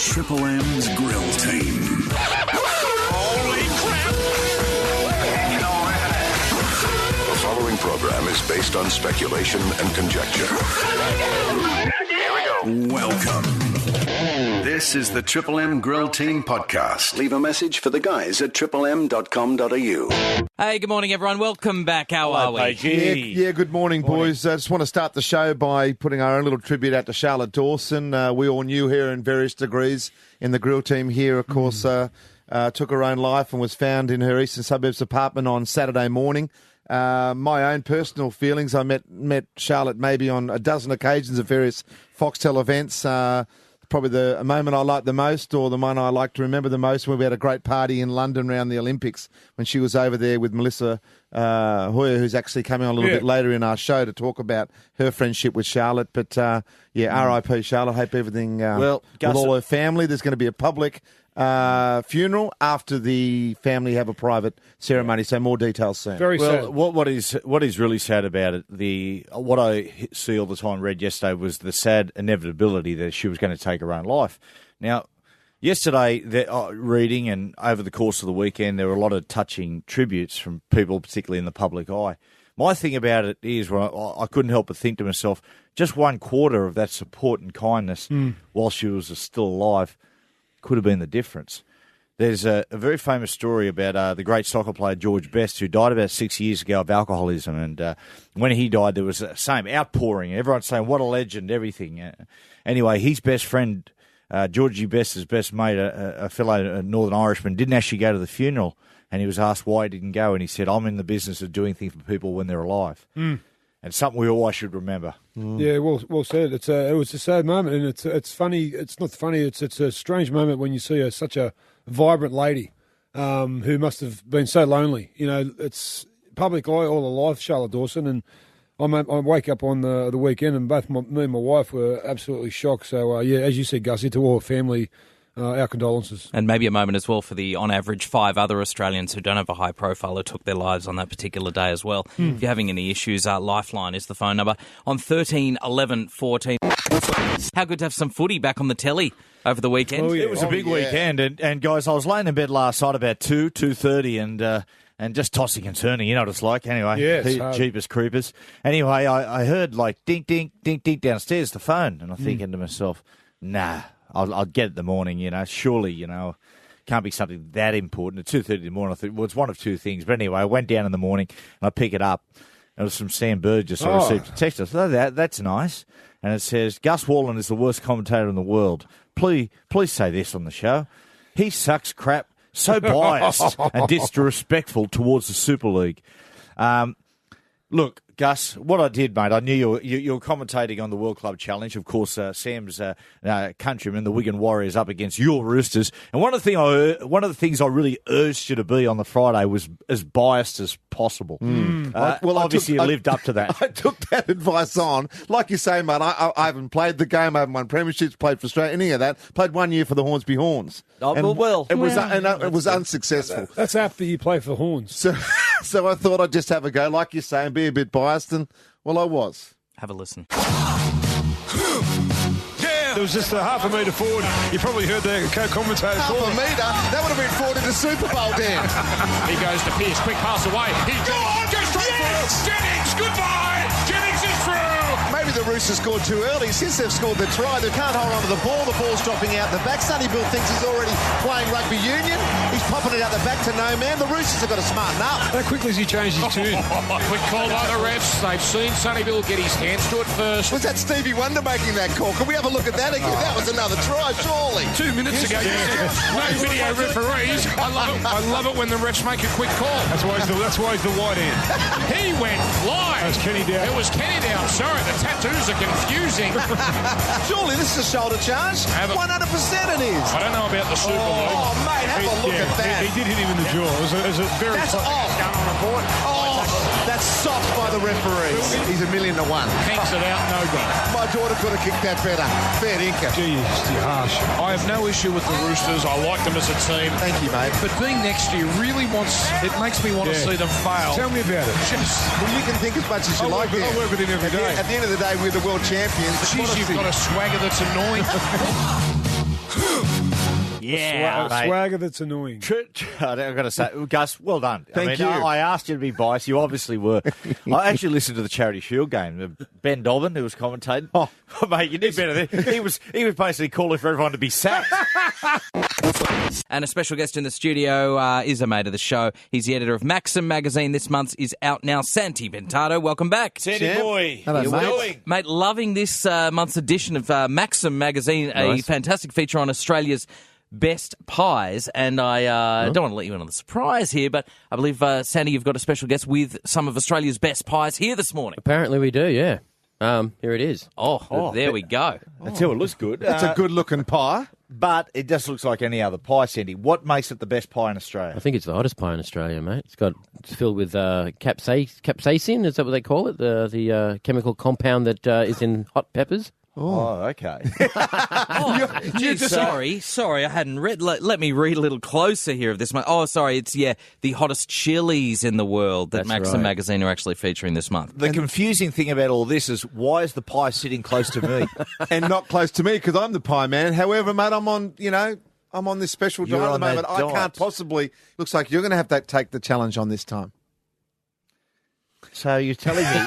Triple M's Grill Team. Holy crap! The following program is based on speculation and conjecture. Here we go. Welcome. This is the Triple M Grill Team podcast. Leave a message for the guys at triplem.com.au. Hey, good morning, everyone. Welcome back. How are we? Yeah, good morning, boys. I just want to start the show by putting our own little tribute out to Charlotte Dawson. We all knew her in various degrees in the grill team here, of course. Took her own life and was found in her eastern suburbs apartment on Saturday morning. My own personal feelings, I met Charlotte maybe on a dozen occasions at various Foxtel events. Probably the moment I liked the most, or the one I like to remember the most, when we had a great party in London around the Olympics when she was over there with Melissa Hoyer, who's actually coming on a little bit later in our show to talk about her friendship with Charlotte. But R.I.P. Charlotte. Hope everything with all her family. There's going to be a public funeral after the family have a private ceremony. So more details soon. Very sad. What is really sad about it, what I see all the time, read yesterday, was the sad inevitability that she was going to take her own life. Now, yesterday, reading and over the course of the weekend, there were a lot of touching tributes from people, particularly in the public eye. My thing about it is, I couldn't help but think to myself, just 1/4 of that support and kindness while she was still alive could have been the difference. There's a very famous story about the great soccer player George Best, who died about 6 years ago of alcoholism. And when he died, there was the same outpouring. Everyone's saying, what a legend, everything. Anyway, his best friend, Georgie Best's best mate, a fellow Northern Irishman, didn't actually go to the funeral. And he was asked why he didn't go. And he said, I'm in the business of doing things for people when they're alive. And something we always should remember. Yeah, well said. It was a sad moment, and it's funny. It's not funny. It's a strange moment when you see such a vibrant lady who must have been so lonely. You know, it's public eye all her life, Charlotte Dawson, and I wake up on the weekend, and both me and my wife were absolutely shocked. So as you said, Gussie, to all her family, our condolences. And maybe a moment as well for the, on average, 5 other Australians who don't have a high profile who took their lives on that particular day as well. If you're having any issues, Lifeline is the phone number on 13 11 14. How good to have some footy back on the telly over the weekend. Oh, yeah. It was a big weekend. And guys, I was laying in bed last night about 2:30 and just tossing and turning. You know what it's like anyway. Yeah, Jeepers creepers. Anyway, I heard like dink, dink, dink, dink downstairs, the phone. And I'm thinking to myself, nah, I'll get it in the morning, surely, can't be something that important. At 2:30 in the morning, I thought, well, it's one of two things. But anyway, I went down in the morning and I pick it up. It was from Sam Burgess. I received a text. I thought, that's nice. And it says, Gus Wallen is the worst commentator in the world. Please say this on the show. He sucks crap, so biased and disrespectful towards the Super League. Look, Gus, what I did, mate, I knew you were commentating on the World Club Challenge. Of course, Sam's countrymen, the Wigan Warriors, up against your Roosters. And one of the things I really urged you to be on the Friday was as biased as possible. Obviously, you lived up to that. I took that advice on. Like you say, mate, I haven't played the game. I haven't won premierships, played for Australia, any of that. Played 1 year for the Hornsby Horns. It was unsuccessful. That's after you play for Horns. So I thought I'd just have a go, like you say, and be a bit biased, and, well, I was. Have a listen. There was just a half a metre forward. You probably heard the co-commentator Half a metre? That would have been forward in the Super Bowl, Dan. He goes to Pearce, quick pass away. He's goes straight through. Jennings, goodbye. Jennings is through. Maybe the Roosters scored too early. Since they've scored the try, they can't hold on to the ball. The ball's dropping out the back. Sonny Bill thinks he's already playing rugby union. He's popping it out the back to no man. The Roosters have got to smarten up. How quickly has he changed his tune? Quick call by the refs. They've seen Sonny Bill get his hands to it first. Was that Stevie Wonder making that call? Can we have a look at that again? That was another try, surely. 2 minutes ago, no video referees. I love it when the refs make a quick call. That's why he's the white end. He went flying. That was Kenny Down. It was Kenny Down. Sorry, the tattoos are confusing. Surely this is a shoulder charge. 100% it is. I don't know about the Super League. Oh, mate, have a look at that. He did hit him in the jaw. It was a very... That's off. That's soft by the referees. He's 1,000,000 to 1. Hanks it out, no goal. My daughter could have kicked that better. Fair dinkum. Gee, you're harsh. I have no issue with the Roosters. I like them as a team. Thank you, mate. But being next year really makes me want to see them fail. Tell me about it. Well, you can think as much as you like. I work with him every day. At the end of the day, we're the world champions. Jeez, you've got a swagger that's annoying. Yeah, mate. Swagger that's annoying. I've got to say, Gus, well done. Thank you. I asked you to be biased. You obviously were. I actually listened to the Charity Shield game. Ben Dobbin, who was commentating. Oh, mate, you did better than he was basically calling for everyone to be sacked. And a special guest in the studio is a mate of the show. He's the editor of Maxim magazine. This month is out now. Santi Pintado, welcome back. Sandy boy, Hello, how mate. you doing? Mate, loving this month's edition of Maxim magazine, a fantastic feature on Australia's best pies. And I don't want to let you in on the surprise here, but I believe, Sandy, you've got a special guest with some of Australia's best pies here this morning. Apparently we do, yeah. Here it is. Oh, there we go. I tell you, it looks good. It's a good-looking pie. But it just looks like any other pie, Sandy. What makes it the best pie in Australia? I think it's the hottest pie in Australia, mate. It's filled with capsaicin, is that what they call it? The chemical compound that is in hot peppers. Oh, okay. Gee, sorry, I hadn't read. Let me read a little closer here of this. Oh, sorry, it's, the hottest chilies in the world that That's Maxim right. magazine are actually featuring this month. The confusing thing about all this is why is the pie sitting close to me? And not close to me because I'm the pie man. However, mate, I'm on this special You're diet at on the moment. that I can't diet. possibly. Looks like you're going to have to take the challenge on this time. So you're telling me...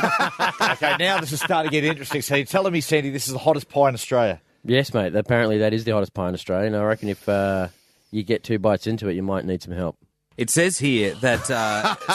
Okay, now this is starting to get interesting. So you're telling me, Sandy, this is the hottest pie in Australia? Yes, mate. Apparently that is the hottest pie in Australia, and I reckon if you get 2 bites into it, you might need some help. It says here that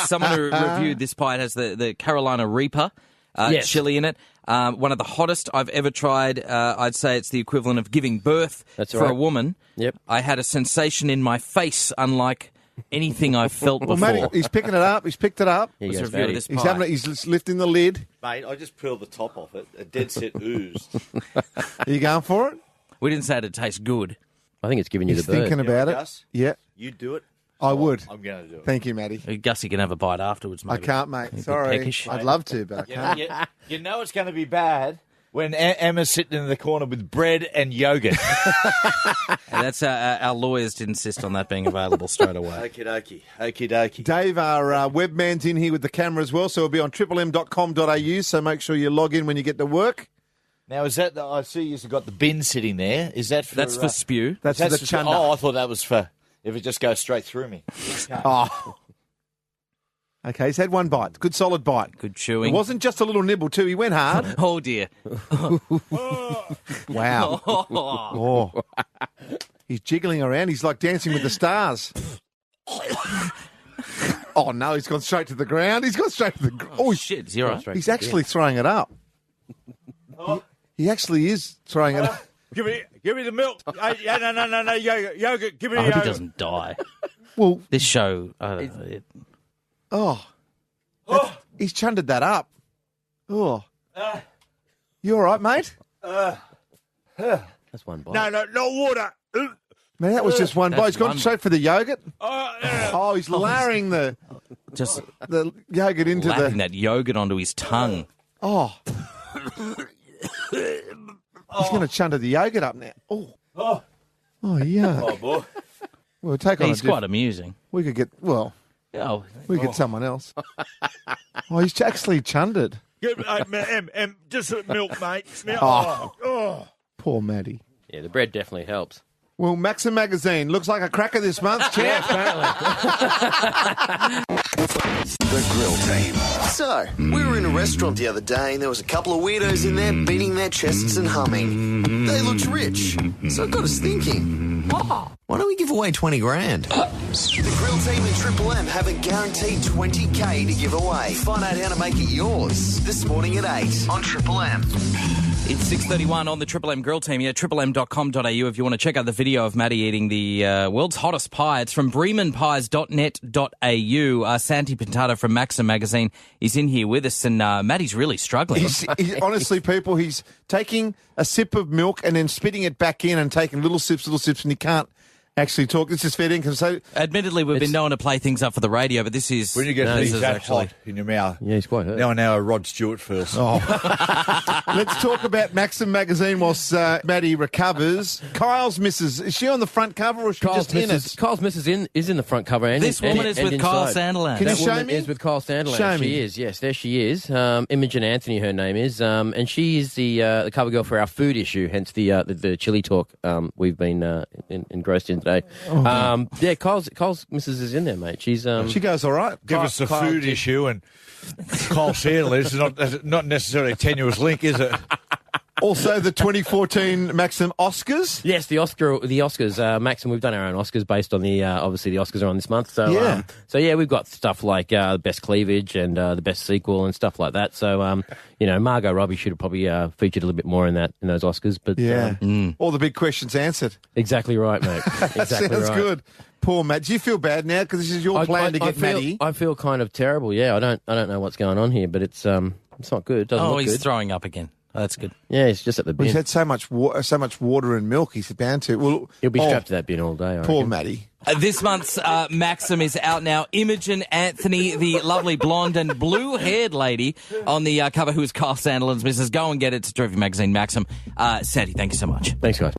someone who reviewed this pie has the Carolina Reaper Yes. chili in it. One of the hottest I've ever tried. I'd say it's the equivalent of giving birth That's for right. a woman. Yep. I had a sensation in my face unlike anything I've felt Well, before. mate, he's picking it up. He's picked it up. Here Let's goes review Matty. this He's pie. he's lifting the lid. Mate, I just peeled the top off it. A dead set oozed. Are you going for it? We didn't say it tastes good. I think it's giving you He's the bird. thinking about it. Gus? Yeah, You do it. I would. I'm going to do it. Thank you, Matty. Gussie can have a bite afterwards, I maybe. can't, mate. bit Sorry. peckish. I'd love to, but I can't. You know it's going to be bad when Emma's sitting in the corner with bread and yogurt. And that's our lawyers did insist on that being available straight away. Okie dokie. Okie dokie. Dave, our webman's in here with the camera as well, so it'll be on triplem.com.au, so make sure you log in when you get to work. Now, is that... I see you've got the bin sitting there. Is that for... That's for spew. That's that's the for, chunder. Oh, I thought that was for... If it just goes straight through me. Oh. Okay, he's had one bite. Good solid bite. Good It chewing. wasn't just a little nibble, too. He went hard. Oh, dear. Wow. Oh. He's jiggling around. He's like dancing with the stars. Oh, no, he's gone straight to the ground. He's gone straight to the ground. Oh, Shit, is he all right? he's actually throwing it up. He actually is throwing it up. Give me the milk. No, yogurt. Give me I the hope he yogurt. doesn't die. Well, This show, I don't know. he's chundered that up. Oh. You all right, mate? That's one bite. No water. Man, that was just one bite. He's gone one. straight for the yogurt. Oh, he's lowering the Just yogurt into lapping the... that yogurt onto his tongue. Oh. He's going to chunder the yogurt up now. Oh. Oh, yeah. Oh, boy. We'll take on He's quite amusing. We could get... Well, Oh, we get someone else. Oh, he's actually chundered. Just milk, mate. Poor Maddie. Yeah, the bread definitely helps. Well, Maxim Magazine looks like a cracker this month, champ. The Grill Team. So, we were in a restaurant the other day and there was a couple of weirdos in there beating their chests and humming. They looked rich, so it got us thinking. Why don't we give away 20 grand? The Grill Team and Triple M have a guaranteed 20k to give away. Find out how to make it yours this morning at 8 on Triple M. it's 6:31 on the Triple M Grill Team. Yeah, triplem.com.au if you want to check out the video of Maddie eating the world's hottest pie. It's from bremenpies.net.au. Santi Pintado from Maxim Magazine is in here with us, and Maddie's really struggling. Honestly, people, he's taking a sip of milk and then spitting it back in and taking little sips, and he can't actually talk. This is fair income. So Admittedly, we've been known to play things up for the radio, but this is... When you get this these is that actually... hot in your mouth. Yeah, he's quite hurt. Now I know how Rod Stewart feels. let's talk about Maxim magazine whilst Maddie recovers. Kyle's missus, is she on the front cover or is she just in it? Kyle's missus is in the front cover. And This woman is with Kyle inside. Sandilands. Can you That show woman me? is with Kyle Sandilands. Show She me. is, yes, there she is. Imogen Anthony, her name is, and she is the cover girl for our food issue. Hence the chili talk we've been engrossed in today. Yeah, Kyle's missus is in there, mate. She's She goes all right. Give us the Kyle food did- issue and Kyle Sandler is not necessarily a tenuous link, is it? Also, the 2014 Maxim Oscars. Yes, the Oscars, Maxim. We've done our own Oscars based on the obviously the Oscars are on this month. So Yeah. we've got stuff like the best cleavage and the best sequel and stuff like that. So Margot Robbie should have probably featured a little bit more in those Oscars. But All the big questions answered. exactly right, mate. Exactly Sounds right. good. Poor Matt. Do you feel bad now because this is your plan to get Maddie? I feel kind of terrible. Yeah, I don't know what's going on here, but it's not good. It doesn't Oh, look he's good. throwing up again. Oh, that's good. Yeah, it's just at the He's bin. had so much water and milk. He's bound to. Well, He'll be strapped to that bin all day. I Poor reckon. Maddie. This month's Maxim is out now. Imogen Anthony, the lovely blonde and blue-haired lady on the cover who is Kyle Sandilands' missus. Go and get it. It's Trivia Magazine, Maxim. Sandy, thank you so much. Thanks, guys.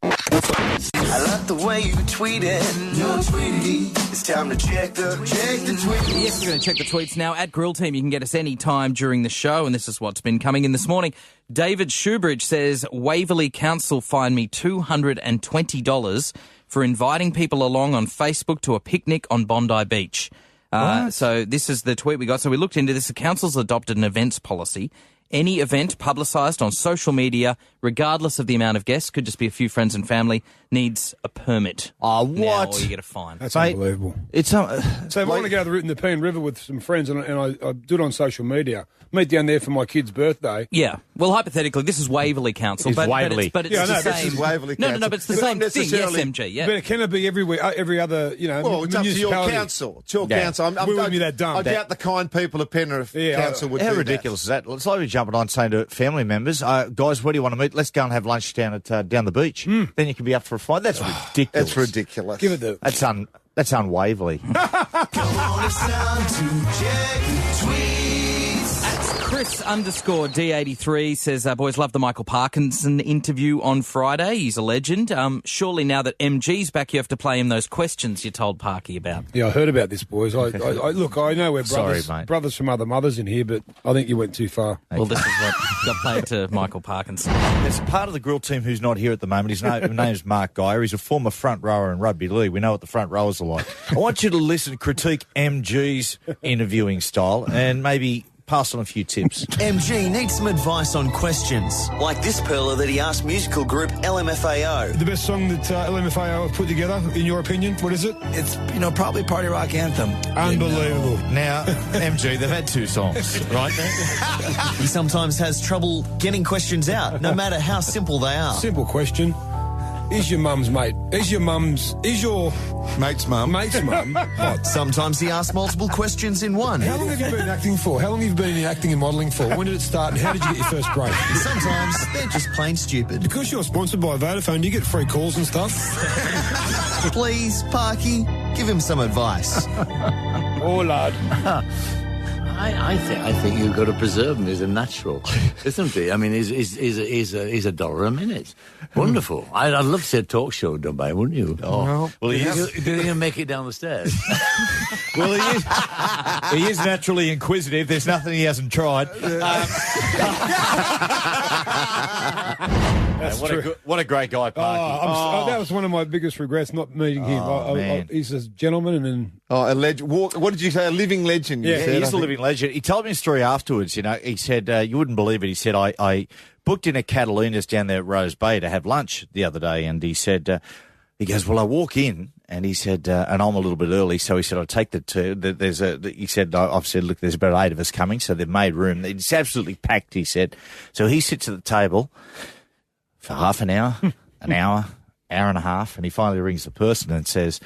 I like the way you tweeted. No tweetie. It's time to check the tweet. Yes, we're going to check the tweets now. At Grill Team, you can get us any time during the show, and this is what's been coming in this morning. David Shoebridge says, Waverley Council fined me $220 for inviting people along on Facebook to a picnic on Bondi Beach. So this is the tweet we got. So we looked into this. The council's adopted an events policy. Any event publicised on social media, regardless of the amount of guests, could just be a few friends and family, needs a permit. Oh, Now, what? or you get a fine. That's Mate, unbelievable. It's So if I want to go to the Nepean River with some friends and I do it on social media, meet down there for my kid's birthday. Yeah. Well, hypothetically, this is Waverley Council, It's but Waverley. but it's Yeah, I the know, but same. this is Waverley no, Council. but it's the It's not same thing. Yes, necessarily- MG. Yeah. But can it be every other, Well, it's up to your municipality? council. It's your Yeah. council. We wouldn't be that dumb. I doubt the kind people of Penrith Council would How do ridiculous is that? It's like we jumping on saying to family members, guys, where do you want to meet? Let's go and have lunch down at down the beach. Then you can be up for a fine. That's ridiculous. that. That's ridiculous. Give it the. That's unwaverly. Come on, it's time to check the tweets. Chris_D83 says, boys, love the Michael Parkinson interview on Friday. He's a legend. Surely now that MG's back, you have to play him those questions you told Parky about. Yeah, I heard about this, boys. Look, I know we're brothers, Sorry, mate. brothers from other mothers in here, but I think you went too far. Well, this is what got played to Michael Parkinson. There's a part of the grill team who's not here at the moment. His name's Mark Geyer. He's a former front rower in rugby league. We know what the front rowers are like. I want you to listen, critique MG's interviewing style and maybe pass on a few tips. MG needs some advice on questions, like this perler that he asked musical group LMFAO. The best song that LMFAO have put together, in your opinion, what is it? It's, probably Party Rock Anthem. Unbelievable. Now, MG, they've had 2 songs, right? He sometimes has trouble getting questions out, no matter how simple they are. Simple question. Is your mum's mate? Is your Mate's mum. mate's mum hot? Sometimes he asks multiple questions in one. How long have you been acting for? How long have you been in acting and modelling for? When did it start and how did you get your first break? Sometimes they're just plain stupid. Because you're sponsored by Vodafone, you get free calls and stuff. Please, Parky, give him some advice. Oh, lad. I think you've got to preserve him as a natural, isn't he? I mean, he's $1 a minute. Wonderful. I'd love to see a talk show done by him, wouldn't you? Oh, well, he is. Did he make it down the stairs? Well, he is naturally inquisitive. There's nothing he hasn't tried. What a great guy, Parky. That was one of my biggest regrets, not meeting him. Man. He's a gentleman and Oh, a legend. What did you say? A living legend. you Yeah, said, He's I a think. living legend. He told me a story afterwards. He said, you wouldn't believe it. He said, I booked in a Catalina's down there at Rose Bay to have lunch the other day. And he said, he goes, well, I walk in and he said, and I'm a little bit early. So he said, I take he said, I've said, look, there's about 8 of us coming. So they've made room. It's absolutely packed, he said. So he sits at the table for half an hour, an hour and a half. And he finally rings the person and says,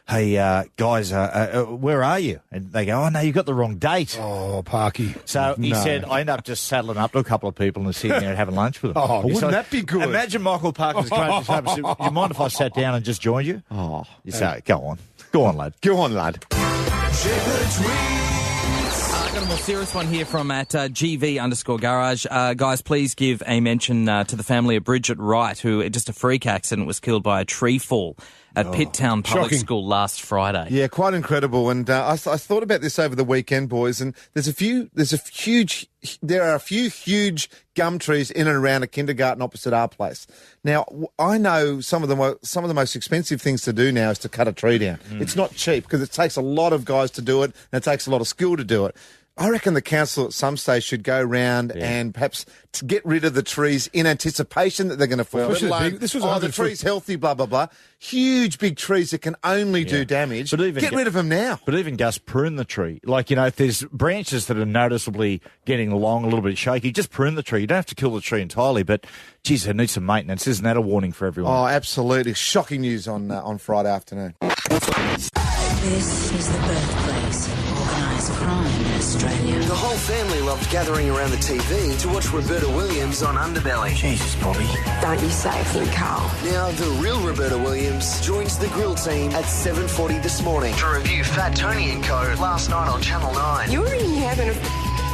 hey, guys, where are you? And they go, oh, no, you got the wrong date. Oh, Parky. So he said, I end up just saddling up to a couple of people and sitting there and having lunch with them. Oh, wouldn't that be good? Imagine Michael Parker's going to say, you mind if I sat down and just joined you? Oh. You say, go on. Go on, lad. Go on, lad. I've got a more serious one here from at GV_garage. Guys, please give a mention to the family of Bridget Wright, who, just a freak accident, was killed by a tree fall at Pitt Town Public shocking. School last Friday. Yeah, quite incredible. And I thought about this over the weekend, boys. And there are a few huge gum trees in and around a kindergarten opposite our place. Now, I know some of the most expensive things to do now is to cut a tree down. It's not cheap because it takes a lot of guys to do it, and it takes a lot of skill to do it. I reckon the council at some stage should go round and perhaps to get rid of the trees in anticipation that they're going to fall. This was the tree's healthy, blah, blah, blah. Huge, big trees that can only do damage. But even get rid of them now. But even, Gus, prune the tree. Like, if there's branches that are noticeably getting long, a little bit shaky, just prune the tree. You don't have to kill the tree entirely, but, geez, it needs some maintenance. Isn't that a warning for everyone? Oh, absolutely. Shocking news on Friday afternoon. This is the birthplace of organised crime in Australia. The whole family loved gathering around the TV to watch Roberta Williams on Underbelly. Jesus, Bobby. Don't you say a thing, Carl. Now, the real Roberta Williams joins the grill team at 7:40 this morning to review Fat Tony & Co. last night on Channel 9. You're in having a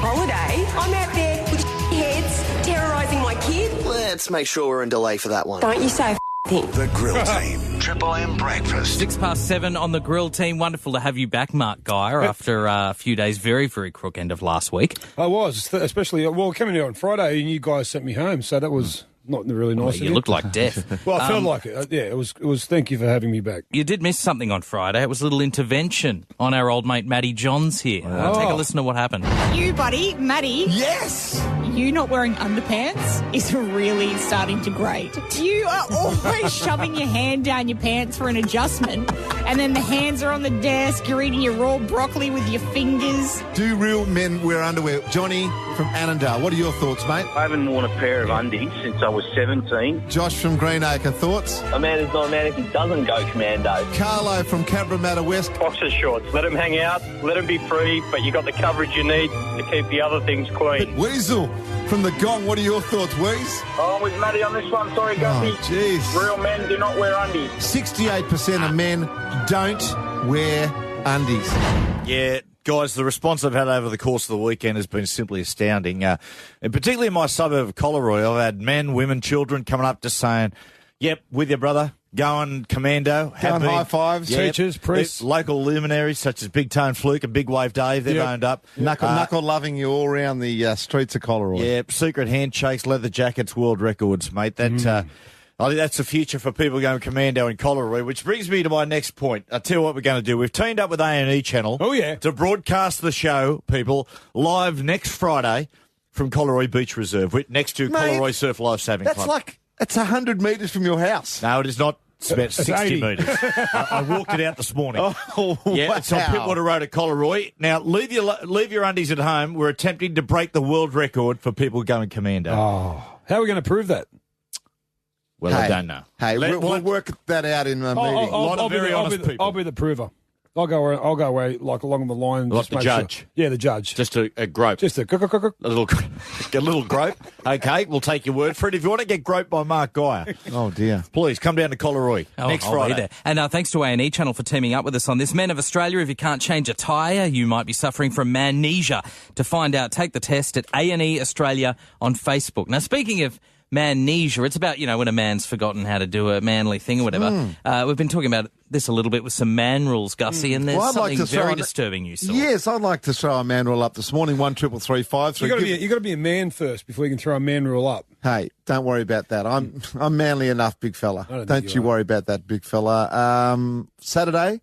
holiday. I'm out there with heads terrorising my kid. Let's make sure we're in delay for that one. Don't you say a thing. The Grill Team. Triple M Breakfast. 7:06 on the grill team. Wonderful to have you back, Mark Geyer, after a few days very, very crook end of last week. I was, especially, coming here on Friday, and you guys sent me home, so that was not really nice. You looked like death. Well, I felt like it. Yeah, it was. Thank you for having me back. You did miss something on Friday. It was a little intervention on our old mate Matty Johns here. Take a listen to what happened. You, buddy, Matty. Yes! You not wearing underpants is really starting to grate. You are always shoving your hand down your pants for an adjustment, and then the hands are on the desk, you're eating your raw broccoli with your fingers. Do real men wear underwear? Johnny from Annandale, what are your thoughts, mate? I haven't worn a pair of undies since I was 17. Josh from Greenacre, thoughts? A man is not a man if he doesn't go commando. Carlo from Cabramatta West. Boxer shorts. Let him hang out, let him be free, but you got the coverage you need to keep the other things clean. Weasel from the Gong, what are your thoughts, Weez? Oh, I'm with Matty on this one. Sorry, Guppy. Oh, jeez. Real men do not wear undies. 68% of men don't wear undies. Yeah, guys, the response I've had over the course of the weekend has been simply astounding. And particularly in my suburb of Collaroy, I've had men, women, children coming up just saying, yep, with your brother, going commando. Going high fives. Yep. Teachers, priests. Local luminaries such as Big Tone Fluke and Big Wave Dave, they've owned up. Knuckle loving you all around the streets of Collaroy. Yeah, secret handshakes, leather jackets, world records, mate. That I think that's the future for people going commando in Collaroy, which brings me to my next point. I'll tell you what we're going to do. We've teamed up with A&E Channel to broadcast the show, people, live next Friday from Collaroy Beach Reserve, next to Collaroy Surf Lifesaving Club. It's 100 metres from your house. No, it is not. It's about 60 metres. I walked it out this morning. Yeah, it's on Pittwater Road at Collaroy. Now, leave your undies at home. We're attempting to break the world record for people going commando. Oh, how are we going to prove that? Well, I don't know. Hey, we'll work that out in a meeting. I'll be the prover. I'll go away like along the line. Like the judge. Sure. Yeah, the judge. Just a grope. Just a little grope. Okay, we'll take your word for it. If you want to get groped by Mark Geyer, oh dear, please come down to Collaroy next Friday. Be there. And thanks to A&E Channel for teaming up with us on this. Men of Australia, if you can't change a tyre, you might be suffering from mannesia. To find out, take the test at A&E Australia on Facebook. Now, speaking of mannesia, it's about, when a man's forgotten how to do a manly thing or whatever. We've been talking about this a little bit with some man rules, Gussie, and there's something very disturbing you saw. Yes, I'd like to throw a man rule up this morning, 1-333-5. You got to be a man first before you can throw a man rule up. Hey, don't worry about that. I'm manly enough, big fella. Don't you worry about that, big fella. Saturday,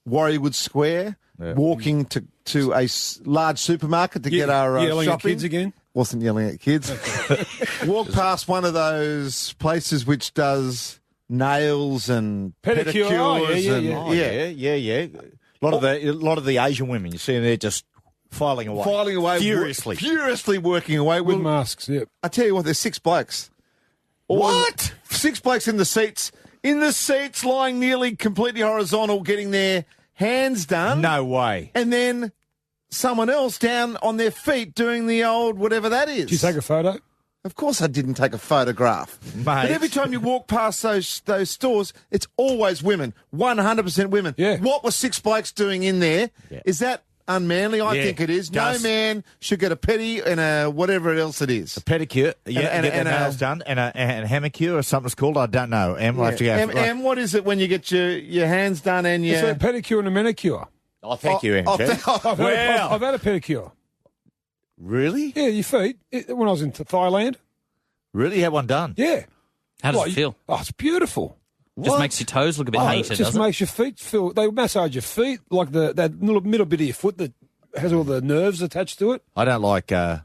Warriewood Square, walking to a large supermarket to get our yelling shopping. At kids again? Wasn't yelling at kids. Walked past one of those places which does nails and pedicures. A lot of the Asian women, you see them there just filing away furiously working away with masks. Yep. I tell you what, there's 6 blokes. What? 6 blokes in the seats in the seats, lying nearly completely horizontal, getting their hands done. No way. And then someone else down on their feet doing the old whatever that is. Did you take a photo? Of course I didn't take a photograph. Mate. But every time you walk past those stores, it's always women. 100% women. Yeah. What were 6 blokes doing in there? Yeah. Is that unmanly? I think it is. Gus. No man should get a pedi and a whatever else it is. Pedicure, yeah, And- get and their nails done, and a hamacure or something it's called. I don't know. We'll have to go. And what is it when you get your hands done and It's your... a pedicure and a manicure. Oh, thank you, MJ. I've had a pedicure. Really? Yeah, your feet. When I was in Thailand. Really? You had one done? Yeah. How does it feel? Oh, it's beautiful. Just makes your toes look a bit It hated, just doesn't it? makes your feet feel... They massage your feet, like that little middle bit of your foot that has all the nerves attached to it. I don't like. I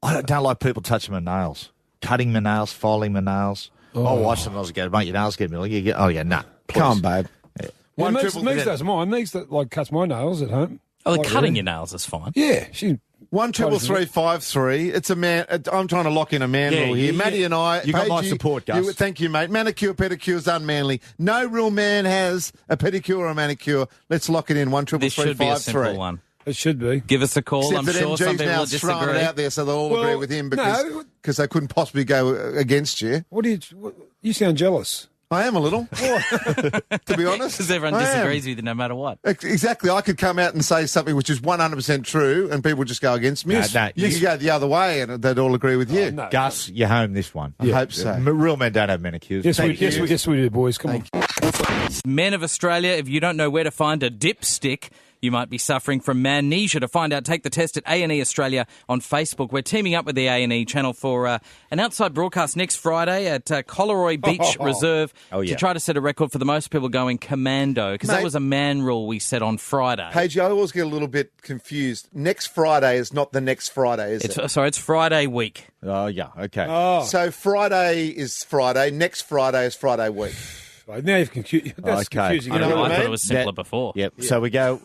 don't like people touching my nails, cutting my nails, filing my nails. My wife sometimes goes, "Mate, your nails get me." Like, you get, oh yeah, nah. Please. Come on, babe. Yeah, One Megs triple- does mine. Megs that like cuts my nails at home. Oh, the Like, cutting really? your nails is fine. Yeah, she... 1-333-5-3. It's a man. I'm trying to lock in a man rule here. Matty and I. You got Paige, my support, Gus. Thank you, mate. Manicure, pedicure is unmanly. No real man has a pedicure or a manicure. Let's lock it in. This should be a simple 1-333-5-3. one. It should be. Give us a call. Except I'm that sure some MG's people now will throwing disagree. it out there, so they'll all Well, agree with him no. because they couldn't possibly go against you. You sound jealous. I am a little, to be honest. Because everyone I am. disagrees with you no matter what. Exactly. I could come out and say something which is 100% true, and people just go against me. No, you could go the other way, and they'd all agree with you. No. Gus, you're home this one. I hope so. Real men don't have manicures. Yes, Thank you. yes, we do, boys. Come on. Men of Australia, if you don't know where to find a dipstick, you might be suffering from amnesia. To find out, take the test at A&E Australia on Facebook. We're teaming up with the A&E channel for an outside broadcast next Friday at Collaroy Beach Reserve to try to set a record for the most people going commando, because that Mate. was a man rule we set on Friday. Paige, I always get a little bit confused. Next Friday is not the next Friday, is it? It's Friday week. Oh, yeah, okay. So Friday is Friday. Next Friday is Friday week. Right, now you've confused. That's Okay. confusing. You know what I I thought mean? it was simpler before. Yep. So we go.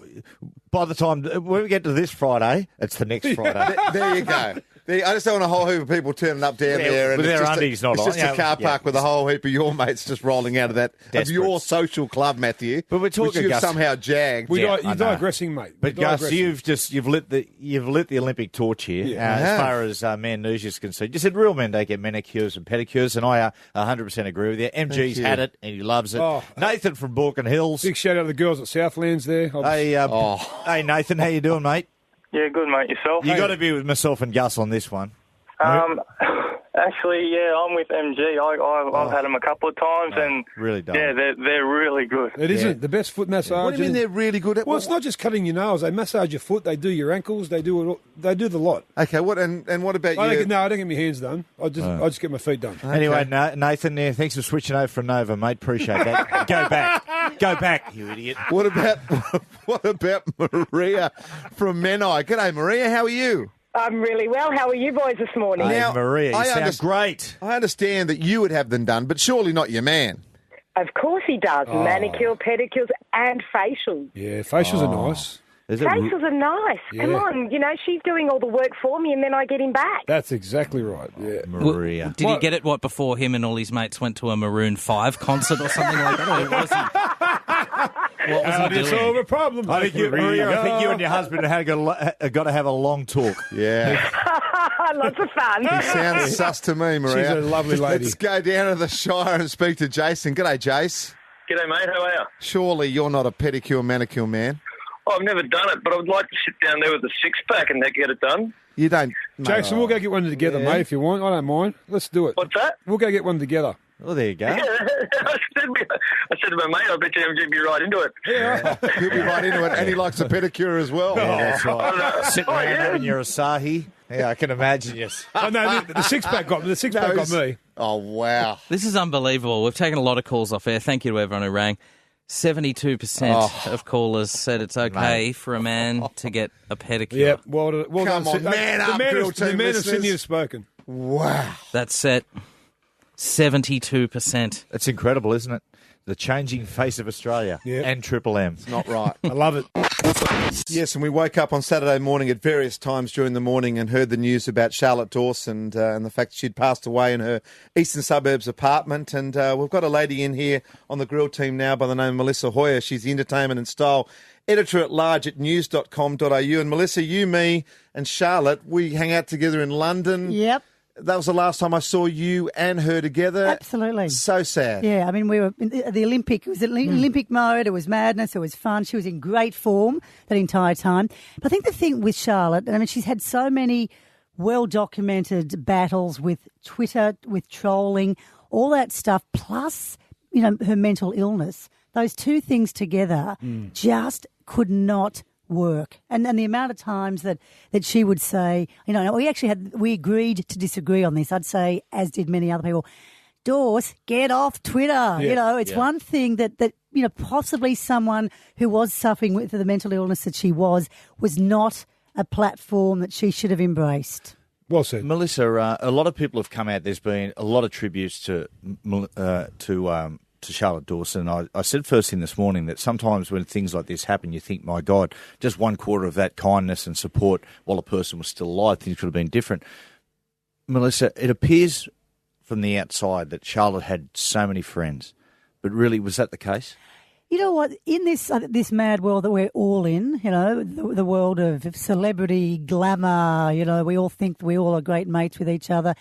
By the time when we get to this Friday, it's the next Friday. There you go. I just don't want a whole heap of people turning up down there. And with it's their just undies not it's on. just Yeah, a car park yeah. with a whole heap of your mates just rolling out of that. Of Desperate. your social club, Matthew. But we're talking, which you've Gus. somehow jagged. You're I know. digressing, mate. But You're Gus, digressing. you've lit the Olympic torch here. Yeah. As far as amnesia is concerned, you said real men don't get manicures and pedicures, and I 100% agree with you. MG's you. had it and he loves it. Oh. Nathan from Borken Hills. Big shout out to the girls at Southlands there. Hey Nathan, how you doing, mate? Yeah, good, mate. Yourself? You got to be with myself and Gus on this one. Actually, yeah, I'm with MG. I've had them a couple of times, and Really don't. yeah, they're really good. It isn't the best foot massage. What do you mean they're really good at? Well, it's not just cutting your nails. They massage your foot. They do your ankles. They do it. All, they do the lot. Okay, what and what about I you? don't get my hands done. I just get my feet done. Anyway, Nathan, thanks for switching over from Nova, mate. Appreciate that. Go back, you idiot. What about Maria from Menai? G'day, Maria. How are you? I'm really well. How are you boys this morning? Hey, Now, Maria, you I sound underst- great. I understand that you would have them done, but surely not your man. Of course he does. Manicure, pedicures, and facials. Yeah, facials are nice. Is it Facials are nice. Come Yeah. on, she's doing all the work for me, and then I get him back. That's exactly right. Yeah. Maria? Did he get it, before him and all his mates went to a Maroon 5 concert or something like that? Or was he, what was How he do you doing? solve a problem? I think Maria, I think you and your husband have got to have a long talk. Yeah. Lots of fun. Sounds sus to me, Maria. She's a lovely lady. Let's go down to the Shire and speak to Jason. G'day, Jace. G'day, mate. How are you? Surely you're not a pedicure, manicure man. Oh, I've never done it, but I would like to sit down there with a six-pack and get it done. You don't... Jason, we'll go get one together, Yeah. mate, if you want. I don't mind. Let's do it. What's that? We'll go get one together. Well, there you go. I said to my mate, I bet you MG be right into it. Yeah. He'll be right into it, and he likes a pedicure as well. Yeah, that's right. Sitting around yeah. having your Asahi. Yeah, I can imagine. Yes. Oh, no, the six-pack got me. The six-pack got me. Oh, wow. This is unbelievable. We've taken a lot of calls off air. Thank you to everyone who rang. 72% of callers said it's okay for a man to get a pedicure. Yep. Well Come done. on, man up, Grill The Team men of listeners. Sydney have spoken. Wow. That's it. 72%. It's incredible, isn't it? the changing face of Australia and Triple M. It's not right. I love it. Yes, and we woke up on Saturday morning at various times during the morning and heard the news about Charlotte Dawson and the fact that she'd passed away in her eastern suburbs apartment. And we've got a lady in here on the grill team now by the name of Melissa Hoyer. She's the entertainment and style editor-at-large at news.com.au. And Melissa, you, me and Charlotte, we hang out together in London. Yep. That was the last time I saw you and her together. Absolutely. So sad. Yeah, I mean, we were in the Olympic. It was Olympic mode. It was madness. It was fun. She was in great form that entire time. But I think the thing with Charlotte, I mean, she's had so many well-documented battles with Twitter, with trolling, all that stuff, plus, you know, her mental illness. Those two things together just could not work. And the amount of times that she would say, you know, we agreed to disagree on this. I'd say, as did many other people, Dawes, get off Twitter. Yeah. You know, it's one thing that, you know, possibly someone who was suffering with the mental illness that she was not a platform that she should have embraced. Well said. Melissa, a lot of people have come out. There's been a lot of tributes to Charlotte Dawson. I said first thing this morning that sometimes when things like this happen, you think, my God, just 1/4 of that kindness and support while a person was still alive, things could have been different. Melissa, it appears from the outside that Charlotte had so many friends, but really, was that the case? You know what? In this mad world that we're all in, you know, the world of celebrity, glamour, you know, we all think we all are great mates with each other.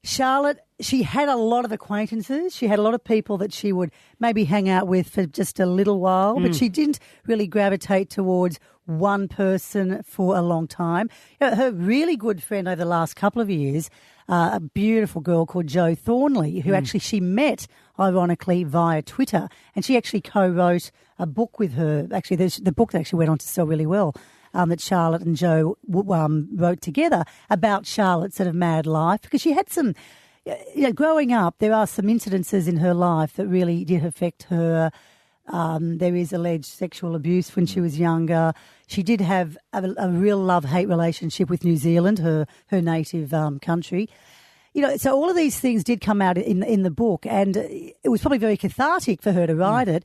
Charlotte, she had a lot of acquaintances. She had a lot of people that she would maybe hang out with for just a little while, but she didn't really gravitate towards one person for a long time. You know, her really good friend over the last couple of years, a beautiful girl called Jo Thornley, who actually she met, ironically, via Twitter, and she actually co-wrote a book with her. Actually, the book actually went on to sell really well. That Charlotte and Jo wrote together about Charlotte's sort of mad life, because she had some, you know, growing up, there are some incidences in her life that really did affect her. There is alleged sexual abuse when she was younger. She did have a real love-hate relationship with New Zealand, her native country. You know, so all of these things did come out in the book, and it was probably very cathartic for her to write it.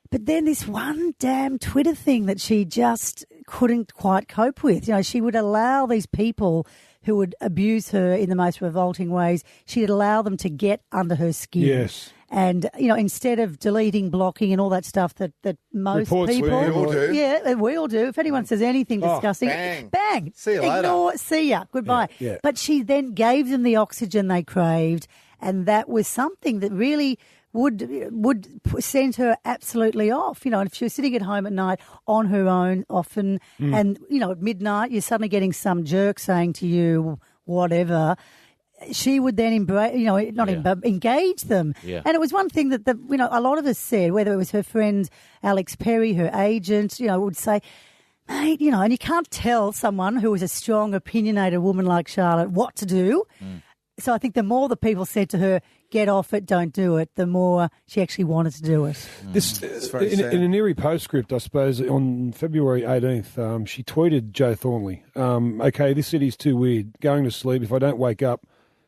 But then this one damn Twitter thing that she just couldn't quite cope with. You know, she would allow these people who would abuse her in the most revolting ways, she'd allow them to get under her skin. Yes. And, you know, instead of deleting, blocking and all that stuff that most Reports, people... we all do. Yeah, we all do. If anyone says anything disgusting, bang. See you later. See ya. Goodbye. Yeah. But she then gave them the oxygen they craved, and that was something that really... would send her absolutely off, you know. And if she was sitting at home at night on her own often, and, you know, at midnight you're suddenly getting some jerk saying to you whatever, she would then engage them. Yeah. And it was one thing that, you know, a lot of us said, whether it was her friend Alex Perry, her agent, you know, would say, mate, you know, and you can't tell someone who is a strong, opinionated woman like Charlotte what to do. So I think the more the people said to her, get off it, don't do it, the more she actually wanted to do it. This in an eerie postscript, I suppose, on February 18th, she tweeted Jo Thornley, okay, this city's too weird. Going to sleep, if I don't wake up,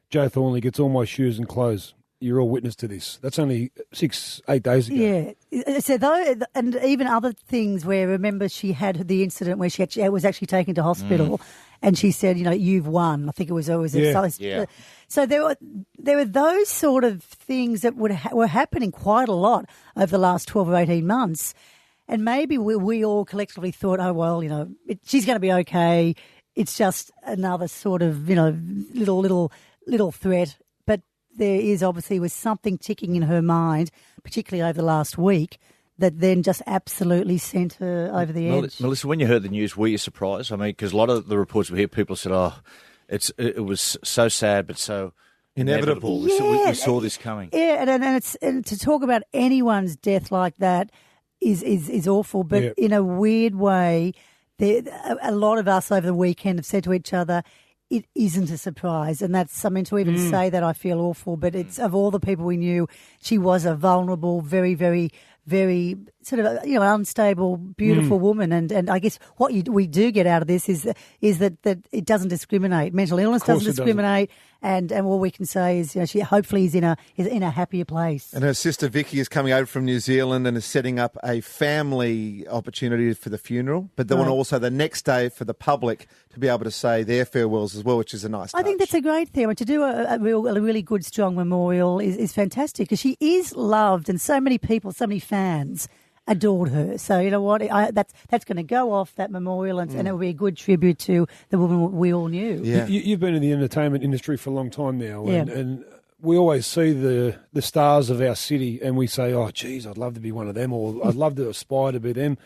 Jo Thornley gets all my shoes and clothes. You're all witness to this. That's only 6-8 days ago. Yeah. So and even other things where, remember, she had the incident where she was actually taken to hospital, and she said, you know, you've won. I think it was always So there were those sort of things that were happening quite a lot over the last 12 or 18 months, and maybe we all collectively thought, oh well, you know, she's going to be okay. It's just another sort of, you know, little threat. There was something ticking in her mind, particularly over the last week, that then just absolutely sent her over the edge. Melissa, when you heard the news, were you surprised? I mean, because a lot of the reports we hear, people said, oh, it was so sad but so inevitable. We saw this coming. Yeah, and to talk about anyone's death like that is awful, but in a weird way, a lot of us over the weekend have said to each other, it isn't a surprise, and that's something to even say that I feel awful, but it's of all the people we knew, she was a vulnerable, very, very, very sort of unstable, beautiful woman, and I guess what we do get out of this is that it doesn't discriminate. Mental illness doesn't discriminate, and all we can say is she hopefully is in a happier place. And her sister Vicky is coming over from New Zealand and is setting up a family opportunity for the funeral, but they want also the next day for the public to be able to say their farewells as well, which is a nice touch. I think that's a great thing. And to do a really good, strong memorial is fantastic because she is loved, and so many people, so many fans adored her. So you know what? That's going to go off that memorial, and it will be a good tribute to the woman we all knew. Yeah. You've been in the entertainment industry for a long time now, Yeah. and we always see the stars of our city, and we say, "Oh, geez, I'd love to be one of them," or "I'd love to aspire to be them."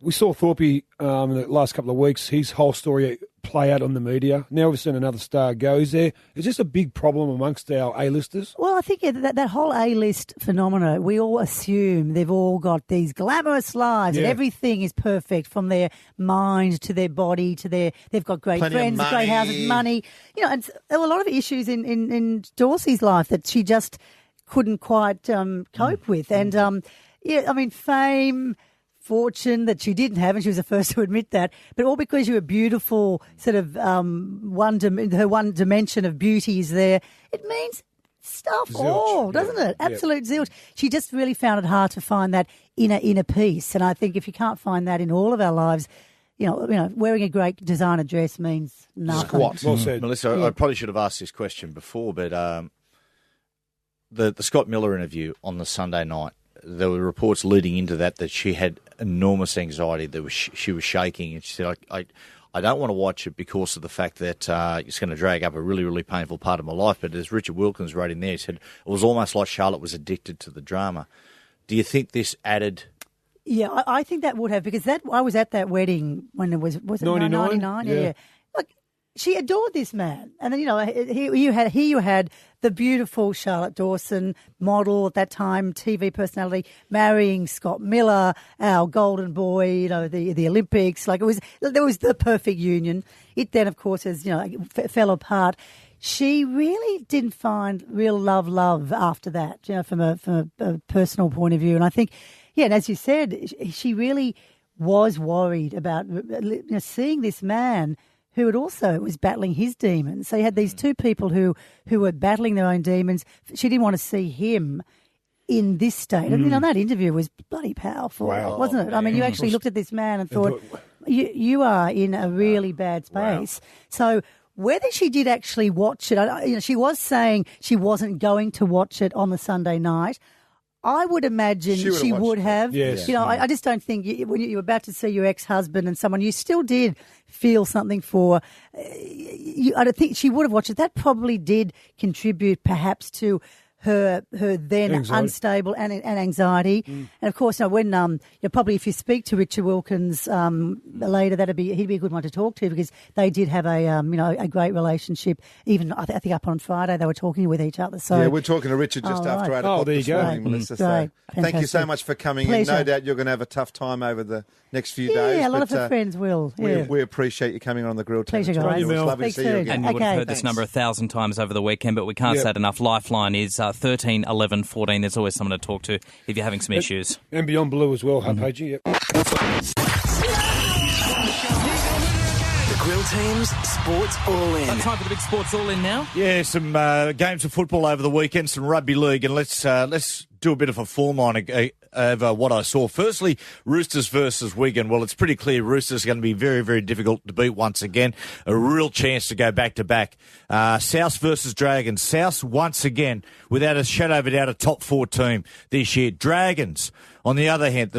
We saw Thorpe in the last couple of weeks, his whole story play out on the media. Now we've seen another star go. Is this a big problem amongst our A-listers? Well, I think that whole A-list phenomena, we all assume they've all got these glamorous lives and everything is perfect from their mind to their body to they've got great friends, great houses, money. And there were a lot of issues in Dorsey's life that she just couldn't quite cope with. And, fame, fortune that she didn't have, and she was the first to admit that, but all because you were beautiful, sort of her one dimension of beauty is there. It means stuff all, doesn't it? Absolute zilch. She just really found it hard to find that inner peace, and I think if you can't find that in all of our lives, wearing a great designer dress means nothing. Squat. Well said. Melissa, I probably should have asked this question before, but the Scott Miller interview on the Sunday night, there were reports leading into that she had enormous anxiety. She was shaking, and she said, I don't want to watch it because of the fact that it's going to drag up a really, really painful part of my life. But as Richard Wilkins wrote in there, he said it was almost like Charlotte was addicted to the drama. Do you think this added... Yeah, I think that would have, because I was at that wedding when it was it 99? Yeah. She adored this man. And then, here you had the beautiful Charlotte Dawson, model at that time, TV personality, marrying Scott Miller, our golden boy, the Olympics. There was the perfect union. It then, of course, fell apart. She really didn't find real love after that, from a personal point of view. And I think, and as you said, she really was worried about seeing this man who was battling his demons. So you had these two people who were battling their own demons. She didn't want to see him in this state. And that interview was bloody powerful, wasn't it? I mean, you actually looked at this man and thought, you are in a really bad space. Wow. So whether she did actually watch it, she was saying she wasn't going to watch it on the Sunday night. I would imagine she would have. Yes. I just don't think when you're about to see your ex-husband and someone you still did feel something for, I don't think she would have watched it. That probably did contribute perhaps to her then unstable and anxiety. And of course, when probably if you speak to Richard Wilkins later, he'd be a good one to talk to, because they did have a great relationship. Even I think up on Friday they were talking with each other. So we're talking to Richard just after 8 o'clock this morning, Melissa. So thank you so much for coming in. No doubt you're going to have a tough time over the next few days. Yeah, a lot of her friends will. Yeah. We appreciate you coming on the Grill Team. Pleasure, guys. It's lovely to see you again. And you would have heard this number 1,000 times over the weekend, but we can't say it enough. Lifeline is 13 11 14. There's always someone to talk to if you're having some issues. And Beyond Blue as well, Pagey. Yep. The Grill Team's Sports All In. Time for the big Sports All In now. Yeah, some games of football over the weekend, some rugby league, and let's do a bit of a form line over what I saw. Firstly, Roosters versus Wigan. Well, it's pretty clear Roosters are going to be very, very difficult to beat once again. A real chance to go back-to-back. South versus Dragons. South, once again, without a shadow of a doubt, a top 4 team this year. Dragons, on the other hand,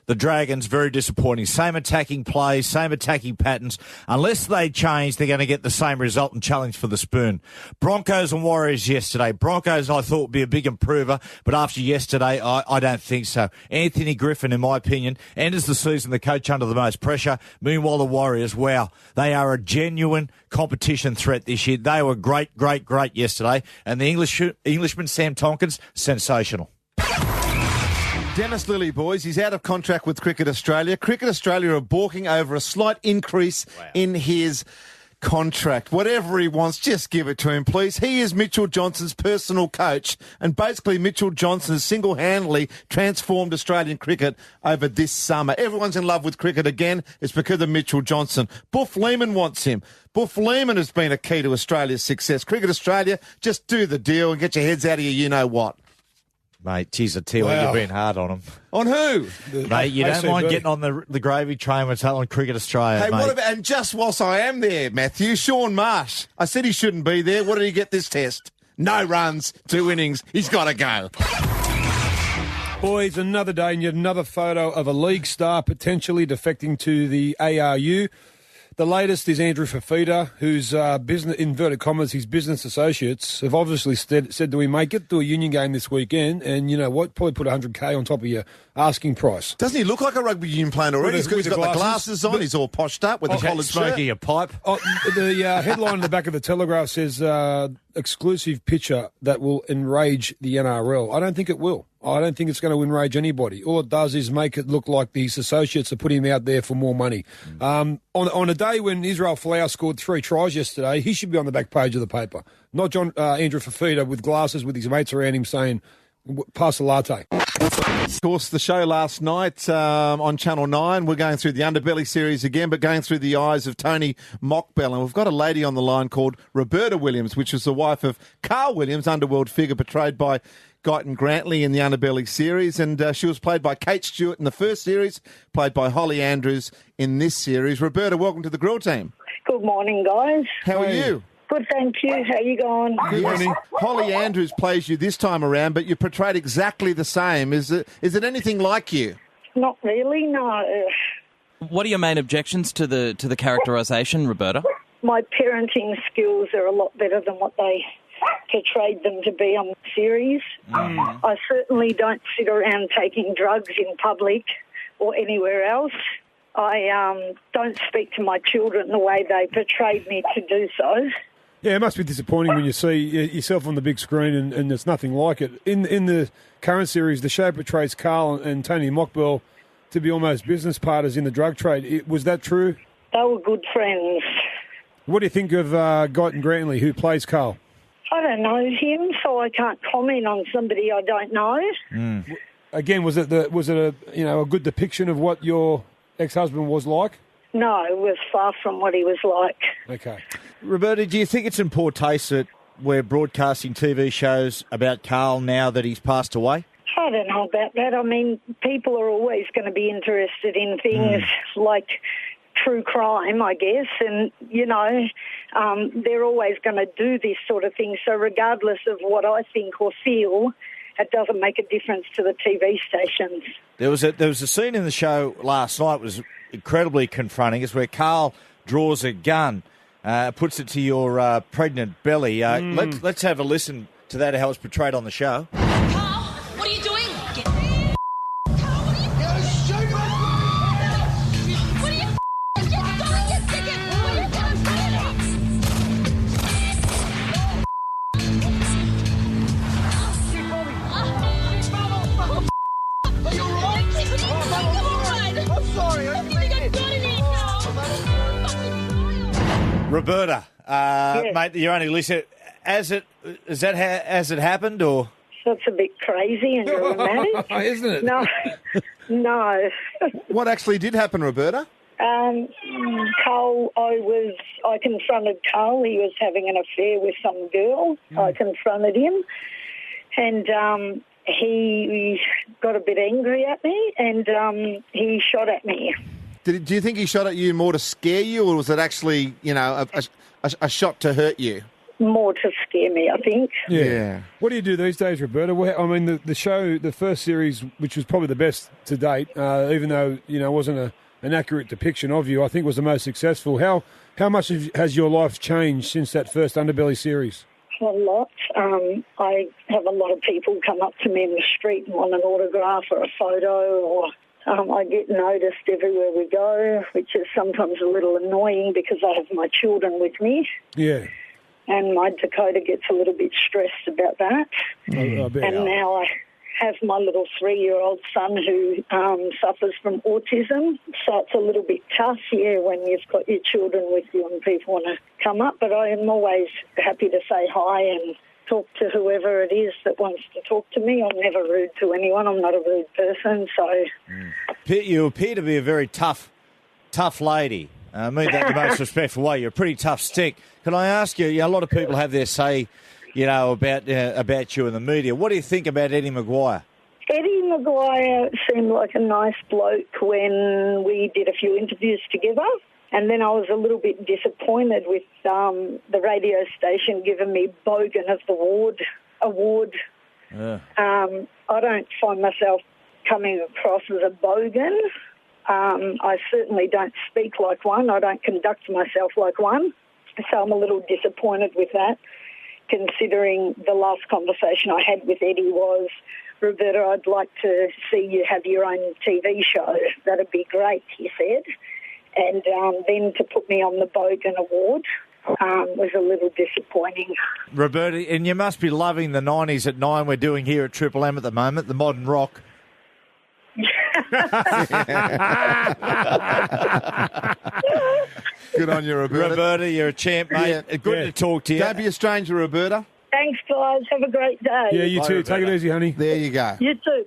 the Dragons, very disappointing. Same attacking plays, same attacking patterns. Unless they change, they're going to get the same result and challenge for the spoon. Broncos and Warriors yesterday. Broncos, I thought, would be a big improver, but after yesterday, I don't think so. Anthony Griffin, in my opinion, enters the season the coach under the most pressure. Meanwhile, the Warriors, wow, they are a genuine competition threat this year. They were great yesterday. And the Englishman, Sam Tompkins, sensational. Dennis Lilly, boys, he's out of contract with Cricket Australia. Cricket Australia are balking over a slight increase in his contract. Whatever he wants, just give it to him, please. He is Mitchell Johnson's personal coach, and basically Mitchell Johnson has single-handedly transformed Australian cricket over this summer. Everyone's in love with cricket again. It's because of Mitchell Johnson. Buff Lehman wants him. Buff Lehman has been a key to Australia's success. Cricket Australia, just do the deal and get your heads out of your you-know-what. Mate, geez, I tell you what, you've been hard on him. On who? Mate, you don't mind getting on the gravy train when it's on Cricket Australia, Hey, mate. what about, and just whilst I am there, Matthew, Sean Marsh. I said he shouldn't be there. What did he get this test? No runs, 2 innings. He's got to go. Boys, another day and yet another photo of a league star potentially defecting to the ARU. The latest is Andrew Fafita, whose business, inverted commas, his business associates have obviously said to him, mate, get to a union game this weekend and you know what, probably put $100K on top of your asking price. Doesn't he look like a rugby union player already? He's got the glasses on, he's all poshed up with a collared shirt. Smoking a pipe. The headline on the back of the Telegraph says, exclusive picture that will enrage the NRL. I don't think it will. I don't think it's going to enrage anybody. All it does is make it look like these associates are putting him out there for more money. On a day when Israel Folau scored 3 tries yesterday, he should be on the back page of the paper. Not Andrew Fafita with glasses with his mates around him saying, pass the latte. Of course, the show last night on Channel 9, we're going through the Underbelly series again, but going through the eyes of Tony Mockbell. And we've got a lady on the line called Roberta Williams, which is the wife of Carl Williams, underworld figure portrayed by Guyton Grantley in the Underbelly series. And she was played by Kate Stewart in the first series, played by Holly Andrews in this series. Roberta, welcome to the Grill Team. Good morning, guys. How are you? Good, thank you. How you going? Good morning. Holly Andrews plays you this time around, but you're portrayed exactly the same. Is it anything like you? Not really, no. What are your main objections to the characterisation, Roberta? My parenting skills are a lot better than what they portrayed them to be on the series. I certainly don't sit around taking drugs in public or anywhere else. I don't speak to my children the way they portrayed me to do so. Yeah, it must be disappointing when you see yourself on the big screen and it's nothing like it. In the current series, the show portrays Carl and Tony Mockbell to be almost business partners in the drug trade. Was that true? They were good friends. What do you think of Guyton Grantley, who plays Carl? I don't know him, so I can't comment on somebody I don't know. Again, was it a good depiction of what your ex-husband was like? No, it was far from what he was like. Okay. Roberta, do you think it's in poor taste that we're broadcasting TV shows about Carl now that he's passed away? I don't know about that. I mean, people are always going to be interested in things like true crime, I guess, and, you know, they're always going to do this sort of thing. So regardless of what I think or feel, it doesn't make a difference to the TV stations. There was a scene in the show last night was incredibly confronting. It's where Carl draws a gun, puts it to your pregnant belly. Let's have a listen to that, how it's portrayed on the show. Carl, what are you doing? Carl, what are you doing? What are you get going, you ticket? What are you Are you all right? I'm sorry. I think I got it in, Carl. Roberta, mate, you're only listening. Has it happened, or? That's a bit crazy and dramatic. Isn't it? No. What actually did happen, Roberta? Carl, I confronted Carl. He was having an affair with some girl. I confronted him, and he got a bit angry at me, and he shot at me. Do you think he shot at you more to scare you, or was it actually, a shot to hurt you? More to scare me, I think. Yeah. What do you do these days, Roberta? I mean, the show, the first series, which was probably the best to date, even though, it wasn't an accurate depiction of you, I think was the most successful. How much has your life changed since that first Underbelly series? A lot. I have a lot of people come up to me in the street and want an autograph or a photo, or I get noticed everywhere we go, which is sometimes a little annoying because I have my children with me. Yeah. And my Dakota gets a little bit stressed about that. I bet. And now have my little 3-year-old son who suffers from autism, so it's a little bit tough, when you've got your children with you and people want to come up. But I am always happy to say hi and talk to whoever it is that wants to talk to me. I'm never rude to anyone. I'm not a rude person, so... You appear to be a very tough lady. I mean that in the most respectful way. You're a pretty tough stick. Can I ask you, a lot of people have their say, about you in the media. What do you think about Eddie Maguire? Eddie Maguire seemed like a nice bloke when we did a few interviews together. And then I was a little bit disappointed with the radio station giving me Bogan of the award. Yeah. I don't find myself coming across as a bogan. I certainly don't speak like one. I don't conduct myself like one. So I'm a little disappointed with that, considering the last conversation I had with Eddie was, Roberta, I'd like to see you have your own TV show. That'd be great, he said. And then to put me on the Bogan Award was a little disappointing. Roberta, and you must be loving the 90s at 9 we're doing here at Triple M at the moment, the modern rock. Good on you, Roberta. Roberta, you're a champ, mate. Yeah. Good to talk to you. Don't be a stranger, Roberta. Thanks, guys. Have a great day. Yeah, you too. Roberta. Take it easy, honey. There you go. You too.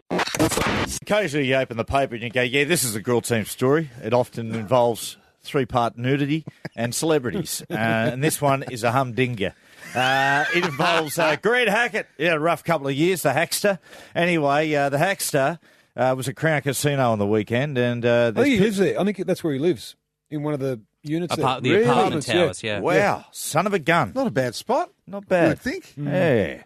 Occasionally you open the paper and you go, yeah, this is a girl team story. It often involves 3-part nudity and celebrities. And this one is a humdinger. It involves Greg Hackett. Yeah, a rough couple of years, the Hackster. Anyway, the Hackster was at Crown Casino on the weekend. And I think he lives there. I think that's where he lives, in one of the units there. The apartment towers, yeah. Wow, son of a gun. Not a bad spot. Not bad. You would think. Yeah. I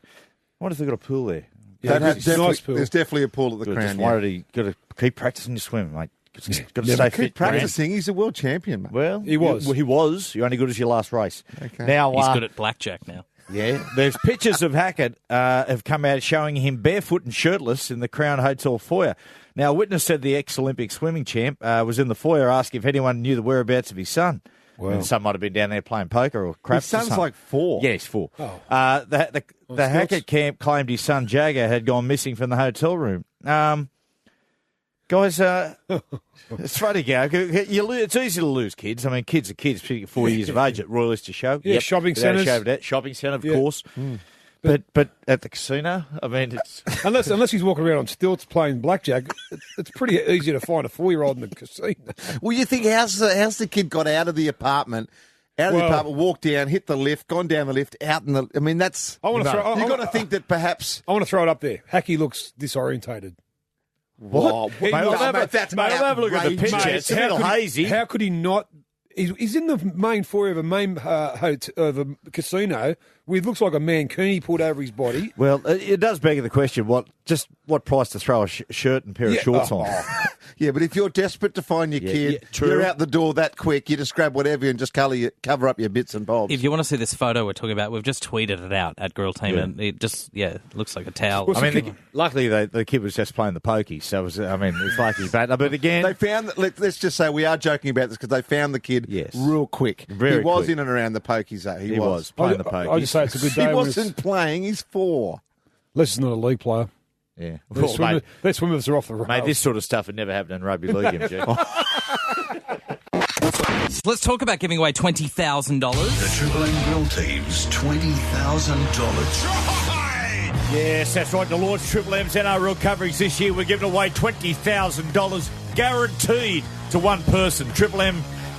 wonder if they've got a pool there. Yeah, Nice pool. There's definitely a pool at the Good, Crown. just worried you got to keep practicing your swim, mate. Got to Yeah, stay keep fit. practicing. He's a world champion, mate. Well, He was. He was. You're only good as your last race. Okay. Now He's good at blackjack now. Yeah, there's pictures of Hackett have come out showing him barefoot and shirtless in the Crown Hotel foyer. Now, a witness said the ex-Olympic swimming champ was in the foyer asking if anyone knew the whereabouts of his son. Wow. And son might have been down there playing poker or crap. His son's like 4. Yeah, he's 4. Oh. The Hackett camp claimed his son Jagger had gone missing from the hotel room. Guys, it's funny, Gav. It's easy to lose kids. I mean, kids are kids, particularly 4 years of age at Royal Leicester Show. Yeah, shopping centres. Shopping centre, of course. But at the casino, I mean, it's... unless he's walking around on stilts playing blackjack, it's pretty easy to find a 4-year-old in the casino. Well, you think how's the kid got out of the apartment? Walked down, hit the lift, gone down the lift, out in the. I mean, that's. You've got to think that perhaps. I want to throw it up there. Hacky looks disorientated. What? Mate, I'll have a look at the picture. Mate, It's a little hazy. How could he not? He's in the main foyer of a main of a casino with looks like a mankini put over his body. Well, it does beg the question: what price to throw a shirt and pair of shorts on? Yeah, but if you're desperate to find your kid, you're out the door that quick. You just grab whatever and just cover up your bits and bobs. If you want to see this photo we're talking about, we've just tweeted it out at Girl Team, and it just looks like a towel. I mean, luckily the kid was just playing the pokies, so it's lucky. But again, they found. Let's just say we are joking about this because they found the kid real quick. Very he was quick. in and around the pokies. Though he was playing the pokies. I just say it's a good day. He wasn't playing. He's 4. Unless he's not a league player. Yeah. Their swimmers are off the rails. Mate, this sort of stuff had never happened in rugby league, MG. Let's talk about giving away $20,000. The Triple M Grill Team's $20,000 Yes, that's right. The Lord's Triple M's NRL coverage this year. We're giving away $20,000 guaranteed to one person. The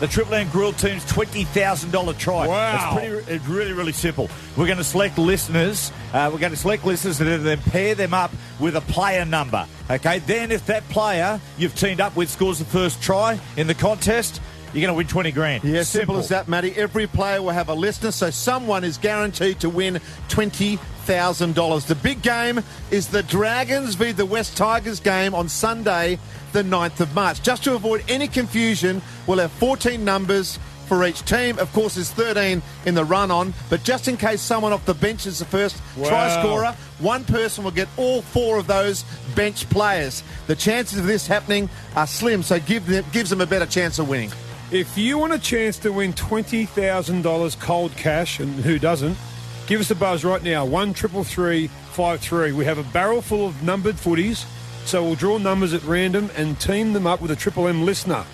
Triple M Grill Team's $20,000 try. Wow. It's really, really simple. We're going to select listeners. And then pair them up with a player number. Okay, then if that player you've teamed up with scores the first try in the contest, you're going to win 20 grand. Yeah, simple as that, Matty. Every player will have a listener, so someone is guaranteed to win $20,000. The big game is the Dragons v the West Tigers game on Sunday, the 9th of March. Just to avoid any confusion, we'll have 14 numbers for each team. Of course, there's 13 in the run-on, but just in case someone off the bench is the first try scorer, one person will get all 4 of those bench players. The chances of this happening are slim, so gives them a better chance of winning. If you want a chance to win $20,000 cold cash, and who doesn't, give us a buzz right now, 1-333 1253. We have a barrel full of numbered footies, so we'll draw numbers at random and team them up with a Triple M listener.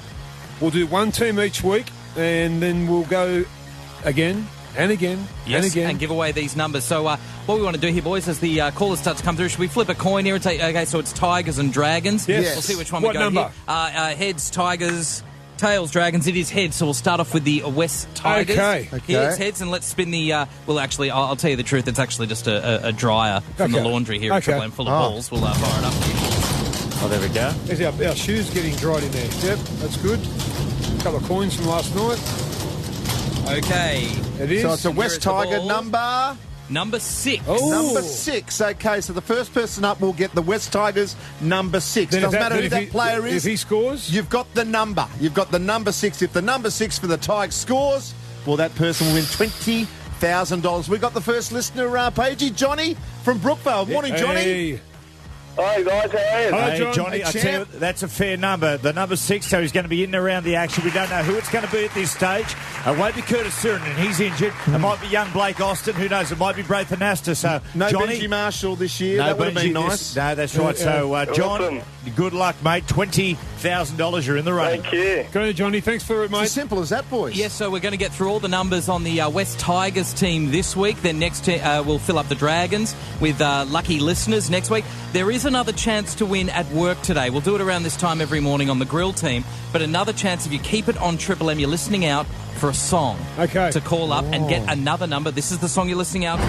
We'll do one team each week, and then we'll go again and again and again. And give away these numbers. So what we want to do here, boys, as the callers start to come through, should we flip a coin here and say, okay, so it's Tigers and Dragons? Yes. We'll see which one What we go number? here. Heads, Tigers, tails, Dragons. It is heads, so we'll start off with the West Tigers. Okay. Here it's heads, and let's spin the... well, actually, I'll tell you the truth. It's actually just a dryer from the laundry here at Triple M full of balls. We'll fire it up. Oh, there we go. There's our shoes getting dried in there. Yep, that's good. A couple of coins from last night. Okay. It is. So it's a West Tiger number... Number 6. Oh. Number 6. Okay, so the first person up will get the West Tigers number 6. Then Doesn't matter who that player is. If he scores? You've got the number. You've got the number 6. If the number 6 for the Tigers scores, well, that person will win $20,000. We got the first listener, Pagey, Johnny from Brookvale. Morning, Johnny. Hey. Hi guys, how are you? Hello, Hey, John. Johnny, I tell you, that's a fair number. The number 6, so he's going to be in and around the action. We don't know who it's going to be at this stage. It won't be Curtis Sirinen, he's injured. It might be young Blake Austin, who knows? It might be Braithen Astor. So, No Johnny, Benji Marshall this year. no That would have been Benji nice. No, that's right. So, John, Awesome. good luck, mate. $20,000, you're in the running. Thank you. Go, Johnny. Thanks for it, It's mate. as simple as that, boys. Yes, so we're going to get through all the numbers on the West Tigers team this week. Then next we'll fill up the Dragons with lucky listeners next week. There is another chance to win at work today. We'll do it around this time every morning on the Grill team. But another chance if you keep it on Triple M, you're listening out for a song. Okay. To call up and get another number. This is the song you're listening out for.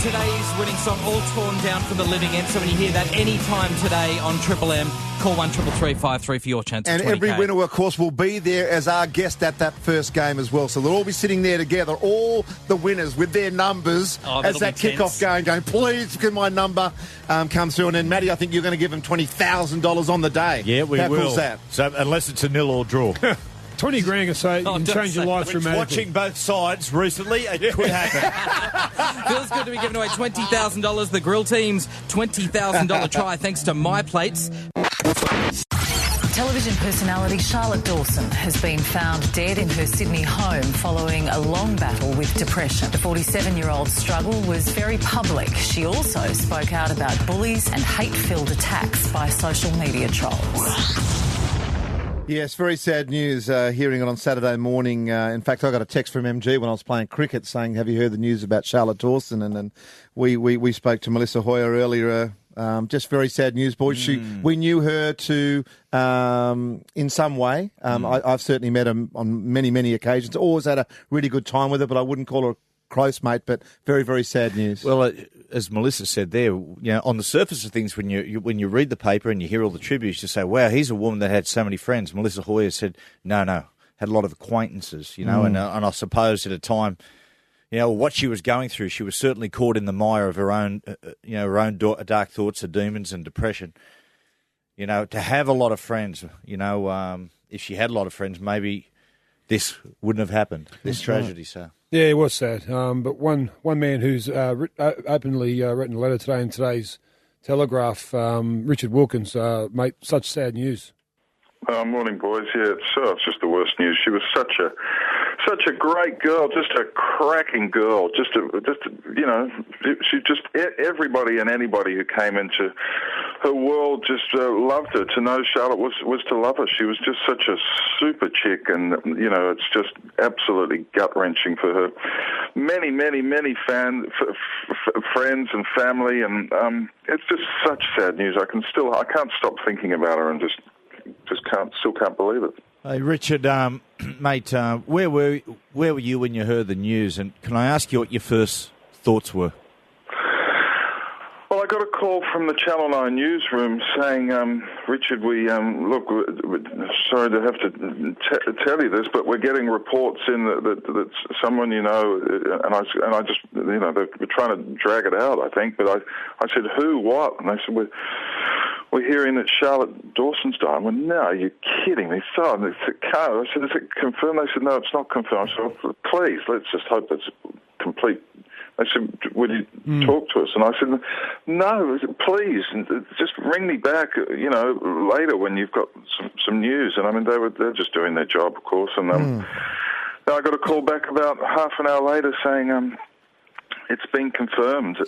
Today's winning song, All Torn Down from the Living End. So when you hear that any time today on Triple M, call 13353 for your chance. And of 20K. every winner, of course, will be there as our guest at that first game as well. So they'll all be sitting there together, all the winners with their numbers as that kickoff going, please, can my number come through? And then, Matty, I think you're going to give them $20,000 on the day. Yeah, we How will. cool's that? So, unless it's a nil or draw. 20 grand can say you can change your life dramatically. Watching both sides recently, it could happen. Feels good to be giving away $20,000. The Grill team's $20,000 try thanks to My Plates. Television personality Charlotte Dawson has been found dead in her Sydney home following a long battle with depression. The 47-year-old's struggle was very public. She also spoke out about bullies and hate-filled attacks by social media trolls. Yes, very sad news hearing it on Saturday morning. In fact, I got a text from MG when I was playing cricket saying, have you heard the news about Charlotte Dawson? And then we spoke to Melissa Hoyer earlier. Just very sad news, boys. We knew her in some way. I've certainly met her on many, many occasions. Always had a really good time with her, but I wouldn't call her a close mate. But very, very sad news. Well, as Melissa said there, on the surface of things, when you read the paper and you hear all the tributes, you say, wow, here's a woman that had so many friends. Melissa Hoyer said, no, had a lot of acquaintances, and I suppose at a time, what she was going through, she was certainly caught in the mire of her own dark thoughts, her demons and depression. To have a lot of friends, if she had a lot of friends, maybe this wouldn't have happened, this tragedy, so... Yeah, it was sad. But one man who's openly written a letter today in today's Telegraph, Richard Wilkins, mate, such sad news. Morning, boys. Yeah, it's just the worst news. She was such a great girl, just a cracking girl. Everybody and anybody who came into her world just loved her. To know Charlotte was to love her. She was just such a super chick, and it's just absolutely gut wrenching for her. Many friends and family, and it's just such sad news. I can't stop thinking about her, and still can't believe it. Hey, Richard, mate, where were you when you heard the news? And can I ask you what your first thoughts were? Well, I got a call from the Channel 9 newsroom saying, Richard, sorry to have to tell you this, but we're getting reports in that someone and I just, they're trying to drag it out, I think, but I said, who, what? And they said, we're hearing that Charlotte Dawson's died. I went, no, you're kidding me. So they said, I said, is it confirmed? They said, no, it's not confirmed. I said, oh, please, let's just hope that's complete. They said, would you talk to us? And I said, no, please, just ring me back, later when you've got some news. And I mean, they're just doing their job, of course. And I got a call back about half an hour later saying, it's been confirmed.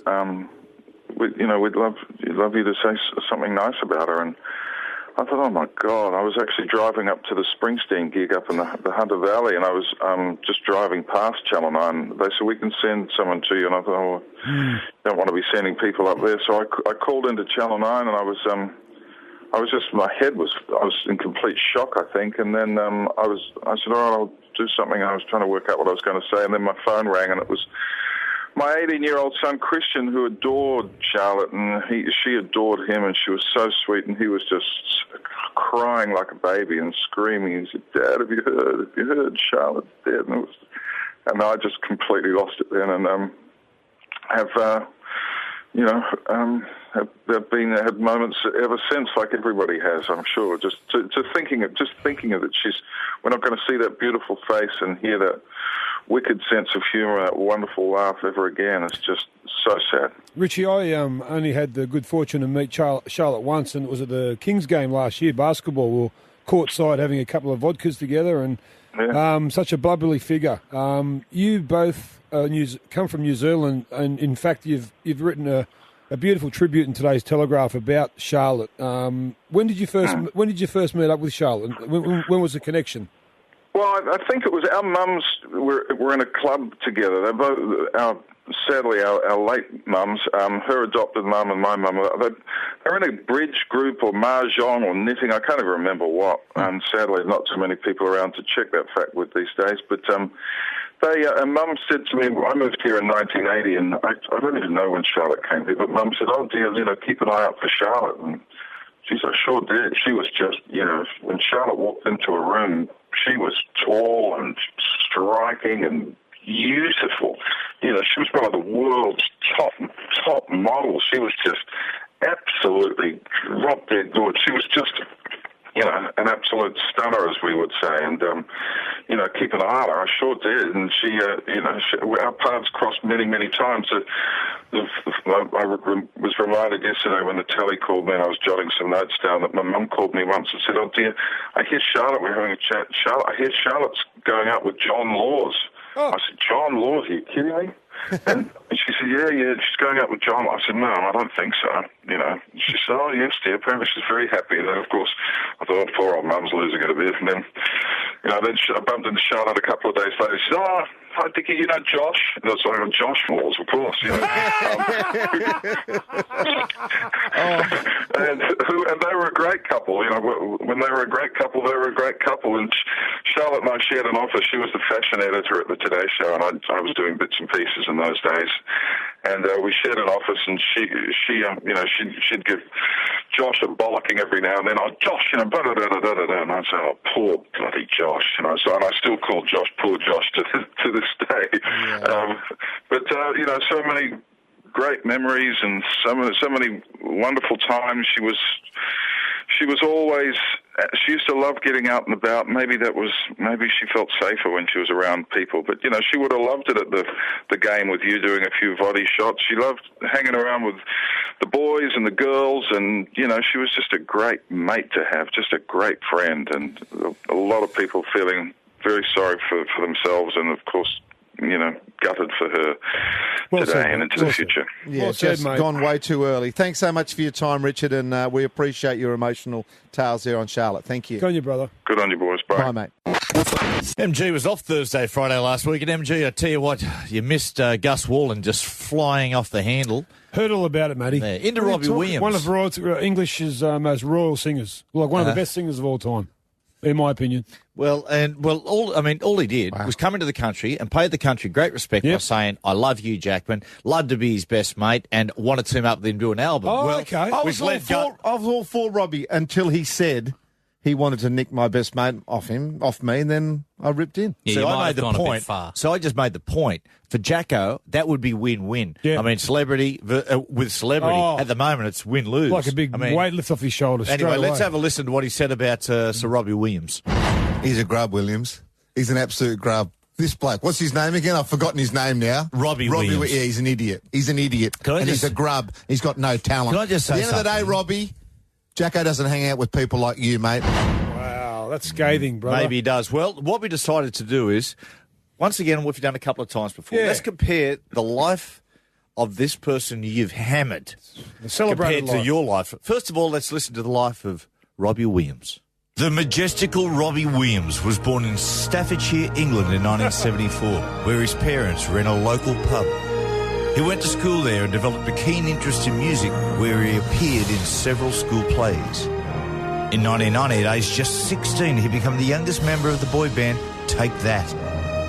We'd love you to say something nice about her. And I thought, oh my God, I was actually driving up to the Springsteen gig up in the Hunter Valley, and I was just driving past Channel 9. They said, we can send someone to you, and I thought, don't want to be sending people up there. So I called into Channel 9, and I was in complete shock, I think. And then I said, all right, I'll do something. I was trying to work out what I was going to say, and then my phone rang, and it was my 18-year-old son, Christian, who adored Charlotte, and she adored him, and she was so sweet, and he was just crying like a baby and screaming. He said, Dad, have you heard Charlotte's dead? And I just completely lost it then, and had moments ever since, like everybody has, I'm sure. Just thinking of that we're not going to see that beautiful face and hear that wicked sense of humour, that wonderful laugh ever again. It's just so sad. Richie, I only had the good fortune to meet Charlotte once, and it was at the Kings game last year, basketball. We were courtside having a couple of vodkas together, and such a bubbly figure. You both come from New Zealand, and in fact, you've written a beautiful tribute in today's Telegraph about Charlotte. When did you first meet up with Charlotte? When was the connection? Well, I think it was our mums were in a club together. They're both sadly our late mums, her adopted mum and my mum. They're in a bridge group or mahjong or knitting. I can't even remember what. Sadly, not too many people around to check that fact with these days. But Mum said to me, I moved here in 1980, and I don't even know when Charlotte came here, but Mum said, oh dear, keep an eye out for Charlotte. And she said, I sure did. She was just, when Charlotte walked into a room, she was tall and striking and beautiful. She was one of the world's top models. She was just absolutely drop-dead good. She was just, an absolute stunner, as we would say. And, keep an eye on her. I sure did. And she, our paths crossed many, many times. I was reminded yesterday when the telly called me and I was jotting some notes down that my mum called me once and said, oh dear, I hear Charlotte, we're having a chat. Charlotte, I hear Charlotte's going out with John Laws. Oh. I said, John Laws, are you kidding me? And she said, yeah, she's going out with John. I said, no, I don't think so. She said, oh, yes, dear, apparently she's very happy. And then, of course, I thought, poor old mum's losing it a bit. And then, then I bumped into Charlotte a couple of days later. She said, oh, hi, Dickie, you know Josh? And I was like, Josh Laws, of course, And they were a great couple. When they were a great couple, they were a great couple. And Charlotte and I shared an office. She was the fashion editor at the Today Show, and I was doing bits and pieces in those days. And we shared an office, and she'd give Josh a bollocking every now and then. Oh, Josh, blah, blah, blah, blah, blah. And I'd say, oh, poor bloody Josh. And I still call Josh poor Josh to this day. Yeah. So many great memories and so many wonderful times. She was always. She used to love getting out and about. Maybe she felt safer when she was around people. But she would have loved it at the game with you doing a few volley shots. She loved hanging around with the boys and the girls, and she was just a great mate to have, just a great friend, and a lot of people feeling very sorry for themselves, and of course, gutted for her today and into the future. Yeah, it's just gone way too early. Thanks so much for your time, Richard, and we appreciate your emotional tales there on Charlotte. Thank you. Good on you, brother. Good on you, boys. Bye. Bye, mate. MG was off Thursday, Friday last week, and MG, I tell you what, you missed Gus Wallen just flying off the handle. Heard all about it, matey. Yeah, into Robbie Williams. One of English's most royal singers. Like one of the best singers of all time, in my opinion. All he did was come into the country and paid the country great respect by saying, I love you, Jackman, love to be his best mate, and wanted to team up with him to an album. Oh, okay. I was all for Robbie until he said he wanted to nick my best mate off me, and then I ripped in. Yeah, so I made the point. So I just made the point. For Jacko, that would be win-win. Yeah. I mean, celebrity with celebrity, at the moment, it's win-lose. Like a big weight lift off his shoulders. Anyway, let's have a listen to what he said about Sir Robbie Williams. He's a grub, Williams. He's an absolute grub. This bloke, what's his name again? I've forgotten his name now. Robbie Williams. Yeah, he's an idiot. He's a grub. He's got no talent. Can I just say At the end of the day, Robbie, Jacko doesn't hang out with people like you, mate. Wow, that's scathing, brother. Maybe he does. Well, what we decided to do is, once again, we've done a couple of times before, let's compare the life of this person you've hammered celebrated compared to life. your life. First of all, let's listen to the life of Robbie Williams. The majestical Robbie Williams was born in Staffordshire, England in 1974, where his parents ran a local pub. He went to school there and developed a keen interest in music, where he appeared in several school plays. In 1990, at age just 16, he became the youngest member of the boy band Take That.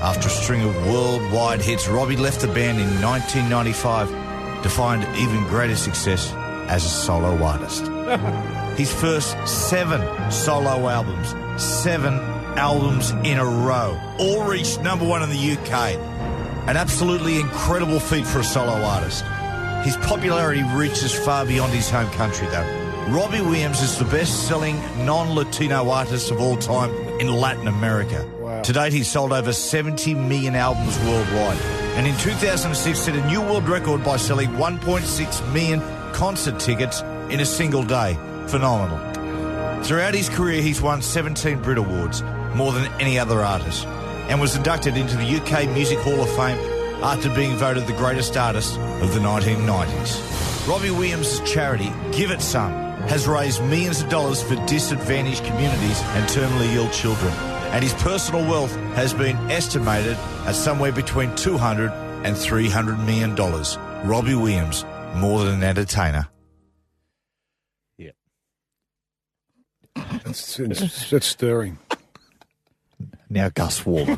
After a string of worldwide hits, Robbie left the band in 1995 to find even greater success as a solo artist. His first 7 solo albums, 7 albums in a row, all reached number 1 in the UK. An absolutely incredible feat for a solo artist. His popularity reaches far beyond his home country, though. Robbie Williams is the best-selling non-Latino artist of all time in Latin America. Wow. To date, he's sold over 70 million albums worldwide. And in 2006, set a new world record by selling 1.6 million concert tickets in a single day. Phenomenal. Throughout his career, he's won 17 Brit Awards, more than any other artist, and was inducted into the UK Music Hall of Fame after being voted the greatest artist of the 1990s. Robbie Williams' charity, Give It Some, has raised millions of dollars for disadvantaged communities and terminally ill children, and his personal wealth has been estimated at somewhere between $200 and $300 million. Robbie Williams, more than an entertainer. It's stirring. Now Gus Wallen. In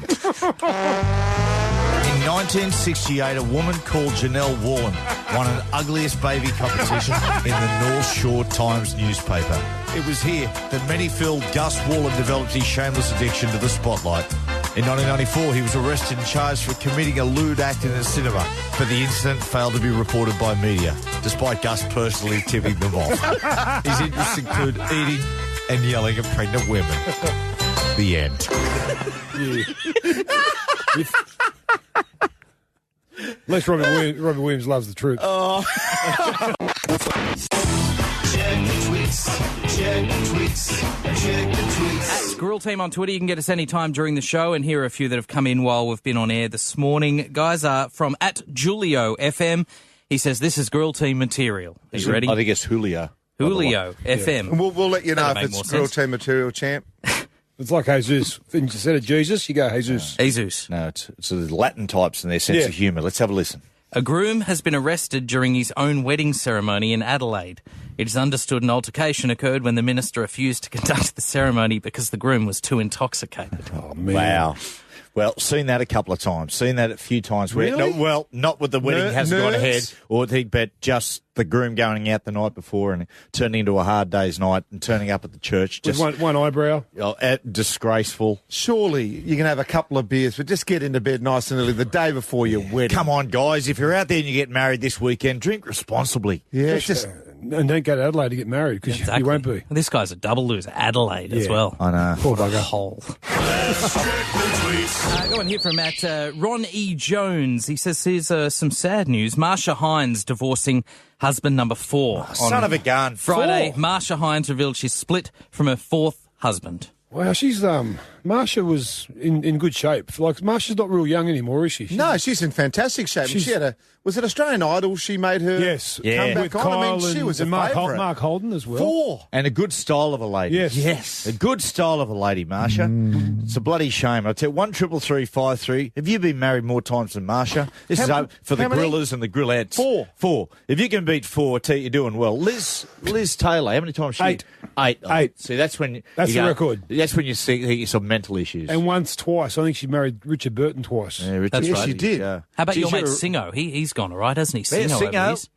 1968, a woman called Janelle Wallen won an ugliest baby competition in the North Shore Times newspaper. It was here that many feel Gus Wallen developed his shameless addiction to the spotlight. In 1994, he was arrested and charged for committing a lewd act in a cinema, but the incident failed to be reported by media, despite Gus personally tipping them off. His interests include eating and yelling at pregnant women. The end. At least Robbie Williams loves the truth. At Grill Team on Twitter, you can get us any time during the show, and here are a few that have come in while we've been on air this morning. Guys, from at Julio FM, he says, this is Grill Team material. Are you ready? I think it's Julio. Julio FM. And we'll let you know That'll if make it's more Grill sense. Team material, champ. It's like Jesus. Instead of Jesus, you go Jesus. Jesus. No, it's the Latin types and their sense of humour. Let's have a listen. A groom has been arrested during his own wedding ceremony in Adelaide. It is understood an altercation occurred when the minister refused to conduct the ceremony because the groom was too intoxicated. Oh, man. Wow. Well, seen that a couple of times. Seen that a few times. Where, Really? no, well, not with the wedding hasn't gone ahead, but just the groom going out the night before and turning into a hard day's night and turning up at the church. With Just one eyebrow. disgraceful. Surely you can have a couple of beers, but just get into bed nice and early the day before your wedding. Come on, guys. If you're out there and you get married this weekend, drink responsibly. Yeah, it's just And don't go to Adelaide to get married because Exactly. you won't be. This guy's a double loser. Adelaide as well. I know. Poor bugger. Hole. Go on here from at Ron E. Jones. He says here's some sad news. Marsha Hines divorcing husband number 4. Son of a gun. Friday, 4? Marsha Hines revealed she's split from her 4th husband. Wow, she's Marsha was in good shape. Like Marsha's not real young anymore, is she? no, she's in fantastic shape. She had was it Australian Idol? She made her Yes, come back with on. Kyle I mean, she was a and Mark favourite. Mark Holden as well. 4. And a good style of a lady. Yes. A good style of a lady, Marsha. It's a bloody shame. I'll tell you, 1-333-533. Have you been married more times than Marsha? This is for the how many? grillers and the grillettes. 4. 4. If you can beat 4, I tell you, you're doing well. Liz Taylor, how many times? 8. 8. 8. See, that's when That's you the go- record. That's when you see some mental issues. And once, twice. I think she married Richard Burton twice. Yeah, Richard That's Burton, right. she did. yeah. How about your Geez, mate you're- Singo? He's gone all right, hasn't he? Yeah, Singo over the years.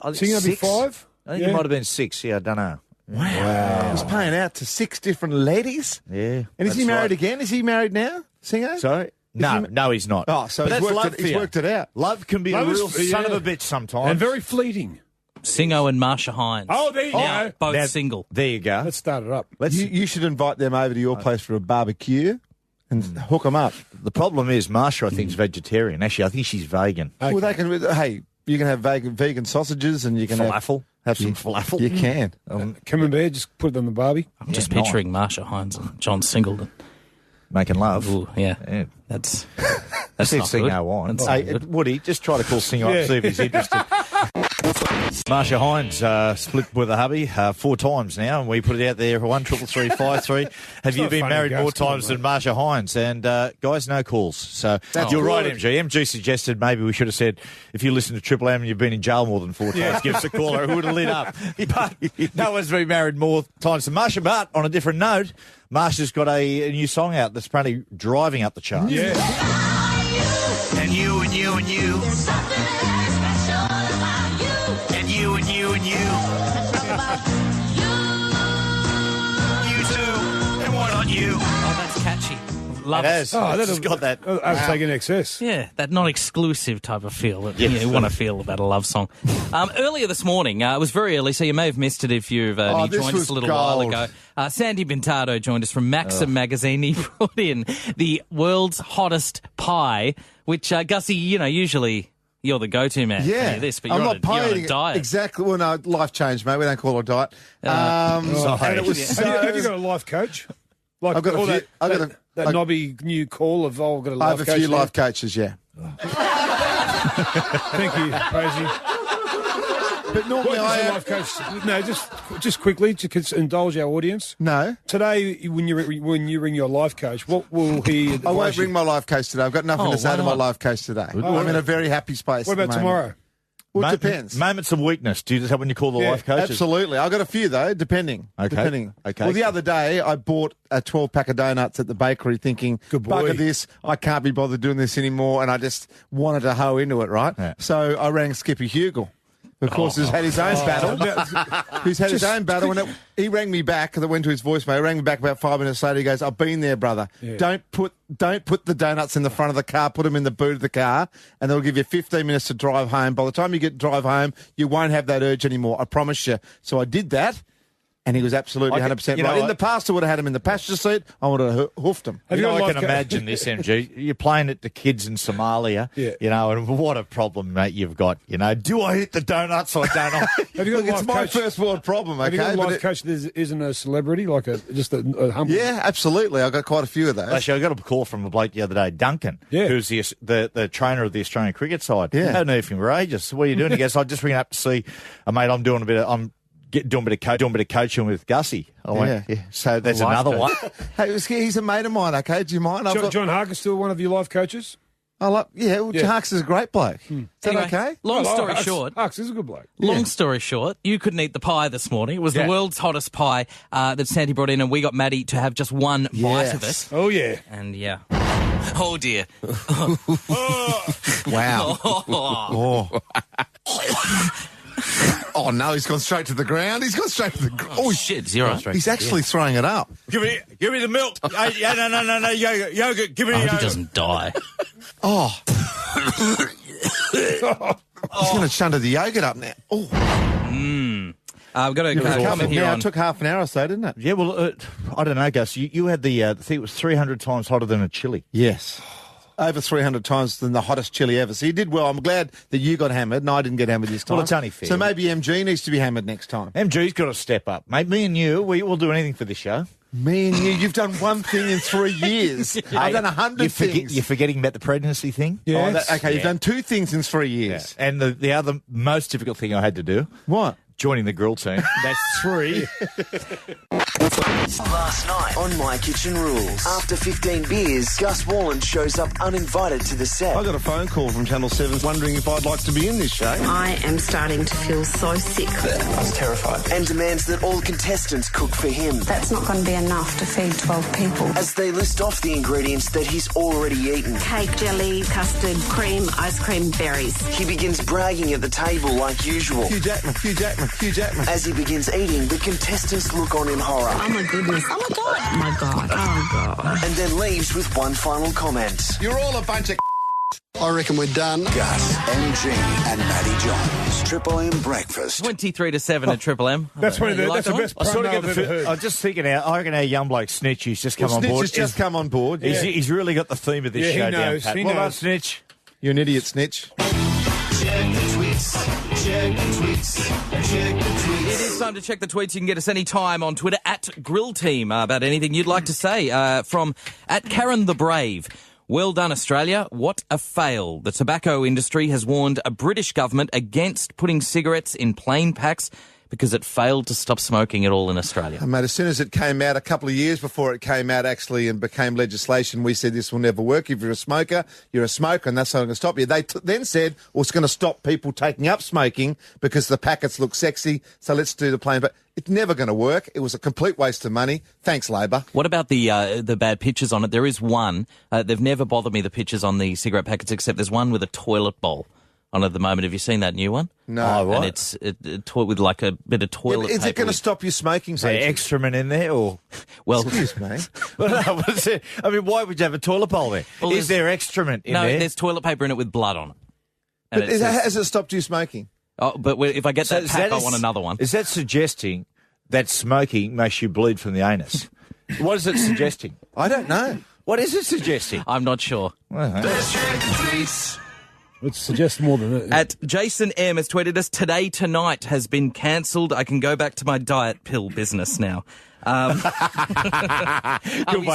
I think Singo be 6. 5? I think Yeah. it might have been 6. Yeah, I don't know. Wow. He's paying out to 6 different ladies. Yeah. And is he that's married right. again? Is he married now, Singo? Sorry? No, he's not. Oh, so But he's that's worked love it- he's for you. worked it out. Love can be Love a is- real son yeah. of a bitch sometimes. And very fleeting. Singo and Marsha Hines. Oh, there you Now, go. both Now, single. There you go. Let's start it up. You should invite them over to your place for a barbecue and hook them up. The problem is, Marsha, I think, is vegetarian. Actually, I think she's vegan. Well, they can. Hey, you can have vegan sausages and you can Falafel. have some falafel. You can. Camembert, just put it on the barbie. I'm just nice. picturing Marsha Hines and John Singleton. Making love. Ooh, yeah. Yeah. That's That's not Sing good. No Wine. That's Hey, not good. Woody, just try to call Singer up, see if he's interested. Marsha Hines split with a hubby 4 times now, and we put it out there for 1-333-533. Have you not been funny, married Gus. more Come on, times than Marsha Hines? And guys, no calls. So That's you're good. right, MG. MG suggested maybe we should have said, if you listen to Triple M and you've been in jail more than 4 times, give us a call, or it would have lit up. But no one's been married more times than Marsha. But on a different note, Marsha's got a new song out that's apparently driving up the charts. Yeah. And you and you and you. There's something very special about you. And you and you and you. You too. And what on you? Oh, that's catchy. Love It has. Oh, It's got that. Overtaking excess. Yeah, that non-exclusive type of feel that Yes. you want to feel about a love song. Earlier this morning, it was very early, so you may have missed it if you've you this joined was us a little while gold. ago. Sandy Bintado joined us from Maxim magazine. He brought in the world's hottest pie, which, Gussie, usually you're the go-to man. Yeah, for this, but I'm you're, not on a paying diet. exactly. Well, no, life changed, mate. We don't call it a diet. And it was Have you got a life coach? Like I've got a all few- that, I've got that, a- that like- knobby new call of, I've got a I life have a coach. few now. life coaches, yeah. Thank you, Crazy. But normally What I is a have, life coach? No, just quickly to indulge our audience. no. Today, when you ring your life coach, what will he advise I won't you? ring my life coach today. I've got nothing Oh, to say why to my not? life coach today. Oh, I'm in a very happy space. What at about the moment. tomorrow? Well, it depends. Moments of weakness. Do you just have when you call the Yeah, life coaches? Absolutely. I've got a few, though, depending. Okay. Depending. Okay. Well, the other day, I bought a 12-pack of donuts at the bakery thinking, Good boy. bugger this, I can't be bothered doing this anymore, and I just wanted to hoe into it, right? Yeah. So I rang Skippy Hugel. Of course, who's had his own battle. Who's had his own battle. And he rang me back, that went to his voicemail. He rang me back about 5 minutes later. He goes, I've been there, brother. Yeah. Don't put the donuts in the front of the car. Put them in the boot of the car, and they'll give you 15 minutes to drive home. By the time you drive home, you won't have that urge anymore. I promise you. So I did that. And he was absolutely 100% right. In the past, I would have had him in the passenger seat. I would have hoofed him. Have you got a I life can coach? imagine this, MG. You're playing it to kids in Somalia, Yeah. and what a problem, mate, you've got. Do I hit the donuts or don't I? Have you got Look, a it's life my coach? first world problem, Have you got okay? a But life coach that isn't a celebrity, like just a humble? yeah, absolutely. I've got quite a few of those. Actually, I got a call from a bloke the other day, Duncan, Yeah. who's the trainer of the Australian cricket side. Yeah. I hadn't heard from him for ages. What are you doing? He goes, I'm just ringing up to see, mate, I'm doing a bit of coaching with Gussie. I went, Yeah. So there's Life another coach. one. Hey, he's a mate of mine, okay? Do you mind? John Harker's still one of your life coaches? Yeah, Yeah. Harks is a great bloke. Is that Anyway, okay? Long story Harks- short. Harks is a good bloke. Long story short, you couldn't eat the pie this morning. It was the world's hottest pie that Sandy brought in, and we got Maddie to have just one bite of it. Oh, yeah. And yeah. Oh, dear. Wow. Oh, no, he's gone straight to the ground. He's gone straight to the ground. Oh, shit. Zero. He's actually throwing it up. Give me the milk. No, yogurt. Give me I the hope he yogurt. doesn't die. Oh. He's going to chunder the yogurt up now. Oh. We've got a comment Coming here now. on... It took half an hour or so, didn't it? Yeah, well, I don't know, Gus. You had the thing. It was 300 times hotter than a chili. Yes. Over 300 times than the hottest chili ever. So you did well. I'm glad that you got hammered and I didn't get hammered this time. Well, it's only fair. So maybe MG needs to be hammered next time. MG's got to step up, mate. Me and you, we'll do anything for this show. Me and you've done one thing in 3 years. I've done 100 things. You're forgetting about the pregnancy thing. Oh, okay, you've done 2 things in 3 years. And the other most difficult thing I had to do. What? Joining the grill team. That's 3. Last night on My Kitchen Rules. After 15 beers, Gus Wallen shows up uninvited to the set. I got a phone call from Channel 7 wondering if I'd like to be in this show. I am starting to feel so sick. I was terrified. And demands that all contestants cook for him. That's not going to be enough to feed 12 people. As they list off the ingredients that he's already eaten. Cake, jelly, custard, cream, ice cream, berries. He begins bragging at the table like usual. Hugh Jackman. As he begins eating, the contestants look on in horror. Oh my goodness. Oh my God. Oh my God. Oh God. And then leaves with one final comment. You're all a bunch of I reckon we're done. Gus, MG, and Matty Johns. Triple M Breakfast. 23 to 7 at Triple M. That's one of You like that's the that best I sort of promo get I've the ever heard. I was just thinking, I reckon our young bloke Snitch, who's just come on Snitch board. has just come on board. He's really got the theme of this Yeah, he show knows, down pat. he Well done, knows. Snitch. You're an idiot, Snitch. It is time to check the tweets. You can get us any time on Twitter at Grill Team about anything you'd like to say. From at Karen the Brave. Well done, Australia. What a fail. The tobacco industry has warned a British government against putting cigarettes in plain packs because it failed to stop smoking at all in Australia. Mate, as soon as it came out, a couple of years before it came out actually and became legislation, we said this will never work. If you're a smoker, you're a smoker, and that's not going to stop you. They then said, well, it's going to stop people taking up smoking because the packets look sexy, so let's do the plain. But it's never going to work. It was a complete waste of money. Thanks, Labor. What about the bad pictures on it? There is one. They've never bothered me, the pictures on the cigarette packets, except there's one with a toilet bowl on at the moment. Have you seen that new one? No. Oh, what? And it's with like a bit of toilet paper. Is it going to stop you smoking? Is there excrement in there, or? Well, excuse me. Well, no, what's it? I mean, why would you have a toilet bowl there? Well, is there excrement in there? No, there's toilet paper in it with blood on it. And But has it stopped you smoking? Oh, but if I get that pack, I want another one. Is that suggesting that smoking makes you bleed from the anus? What is it suggesting? I don't know. What is it suggesting? I'm not sure. It's suggest more than that. At Jason M has tweeted us, today tonight has been cancelled. I can go back to my diet pill business now. Are we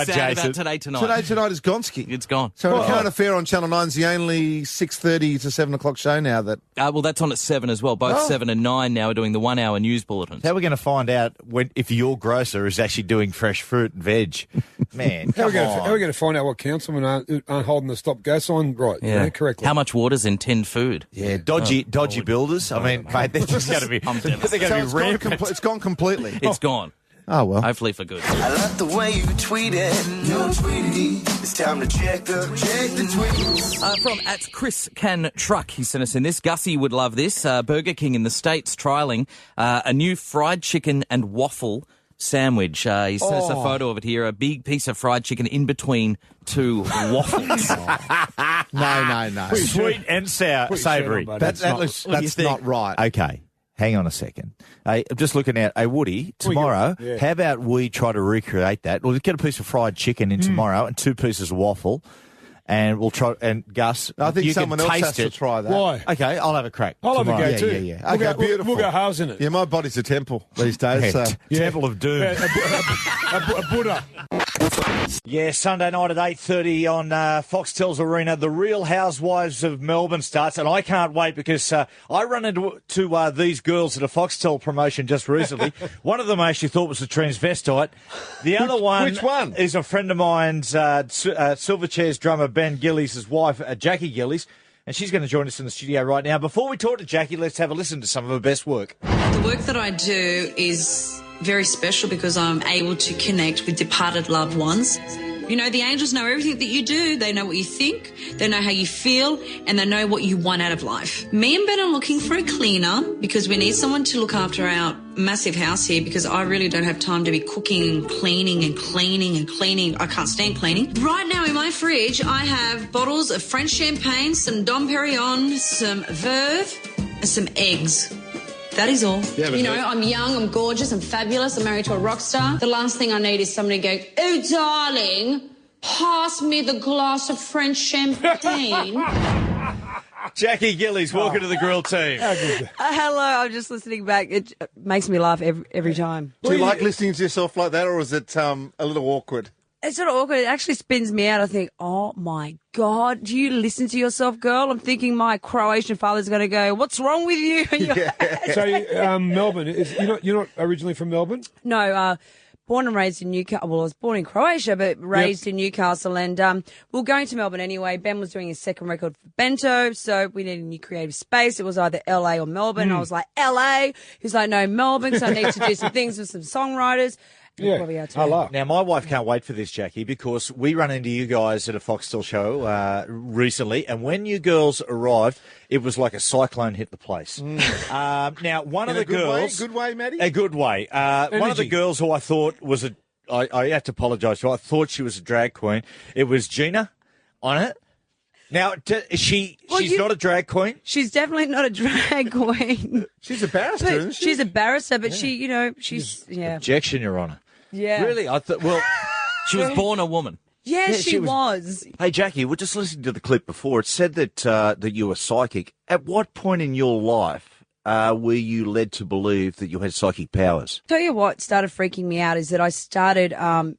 sad about today tonight? Today tonight is Gonski. It's gone. So the current affair on Channel 9's the only 6:30 to 7 o'clock show now that... well, that's on at 7 as well. Both 7 and 9 now are doing the 1 hour news bulletins. How are we going to find out if your grocer is actually doing fresh fruit and veg? Man, How are come we going to find out what councilmen aren't holding the stop go sign right? Yeah. You know, correctly? How much water's in tinned food? Yeah, dodgy builders. I mean, mate, they're just going to be... They're going to be rampant. It's gone completely. It's gone. Oh, well. Hopefully for good. I like the way you tweeted. No tweeting. It's time to check the tweets. From at Chris Can Truck, he sent us in this. Gussie would love this. Burger King in the States trialling a new fried chicken and waffle sandwich. He sent us a photo of it here, a big piece of fried chicken in between two waffles. No. Sweet and savoury. That's not right. Okay. Hang on a second. I'm just looking at Woody, tomorrow, how about we try to recreate that? We'll get a piece of fried chicken in tomorrow and 2 pieces of waffle, and we'll try, and Gus, I think you someone can else taste has to it. try that. Why? Okay, I'll have a crack. I'll have a tomorrow. go too. Yeah. Okay, beautiful. We'll go halves in it. Yeah, my body's a temple these days. Yeah, So. Temple of Doom. A Buddha. Yeah, Sunday night at 8:30 on Foxtel's Arena, The Real Housewives of Melbourne starts, and I can't wait because I run into these girls at a Foxtel promotion just recently. One of them I actually thought was a transvestite. The other one, which one? Is a friend of mine's, Silverchair's drummer Ben Gillies' wife, Jackie Gillies, and she's going to join us in the studio right now. Before we talk to Jackie, let's have a listen to some of her best work. The work that I do is very special because I'm able to connect with departed loved ones. You know, the angels know everything that you do. They know what you think, they know how you feel, and they know what you want out of life. Me and Ben are looking for a cleaner because we need someone to look after our massive house here because I really don't have time to be cooking and cleaning and cleaning and cleaning. I can't stand cleaning. Right now in my fridge, I have bottles of French champagne, some Dom Perignon, some Verve, and some eggs. That is all. Yeah, you know, I'm young, I'm gorgeous, I'm fabulous, I'm married to a rock star. The last thing I need is somebody going, oh, darling, pass me the glass of French champagne. Jackie Gillies, welcome to the Grill team. Hello, I'm just listening back. It makes me laugh every time. Do you like listening to yourself like that, or is it a little awkward? It's sort of awkward. It actually spins me out. I think, oh my God, do you listen to yourself, girl? I'm thinking my Croatian father's going to go, what's wrong with you? So, Melbourne, you're not originally from Melbourne? No, born and raised in Newcastle. Well, I was born in Croatia, but raised in Newcastle. And we were going to Melbourne anyway. Ben was doing his second record for Bento, so we needed a new creative space. It was either LA or Melbourne. I was like, LA? He's like, no, Melbourne, because I need to do some things with some songwriters. Yeah, I love. Now, my wife can't wait for this, Jackie, because we run into you guys at a Foxtel show recently, and when you girls arrived, it was like a cyclone hit the place. Now, one of the girls... Good way, Maddie? A good way. One of the girls who I thought was I have to apologise to her. I thought she was a drag queen. It was Gina on it. Now, she's not a drag queen? She's definitely not a drag queen. She's a barrister, isn't she? She's a barrister, but she's, Objection, Your Honour. Yeah. Really? I thought, well... She was born a woman. Yeah, she was. Hey, Jackie, we're just listening to the clip before. It said that you were psychic. At what point in your life were you led to believe that you had psychic powers? Tell you what started freaking me out is that I started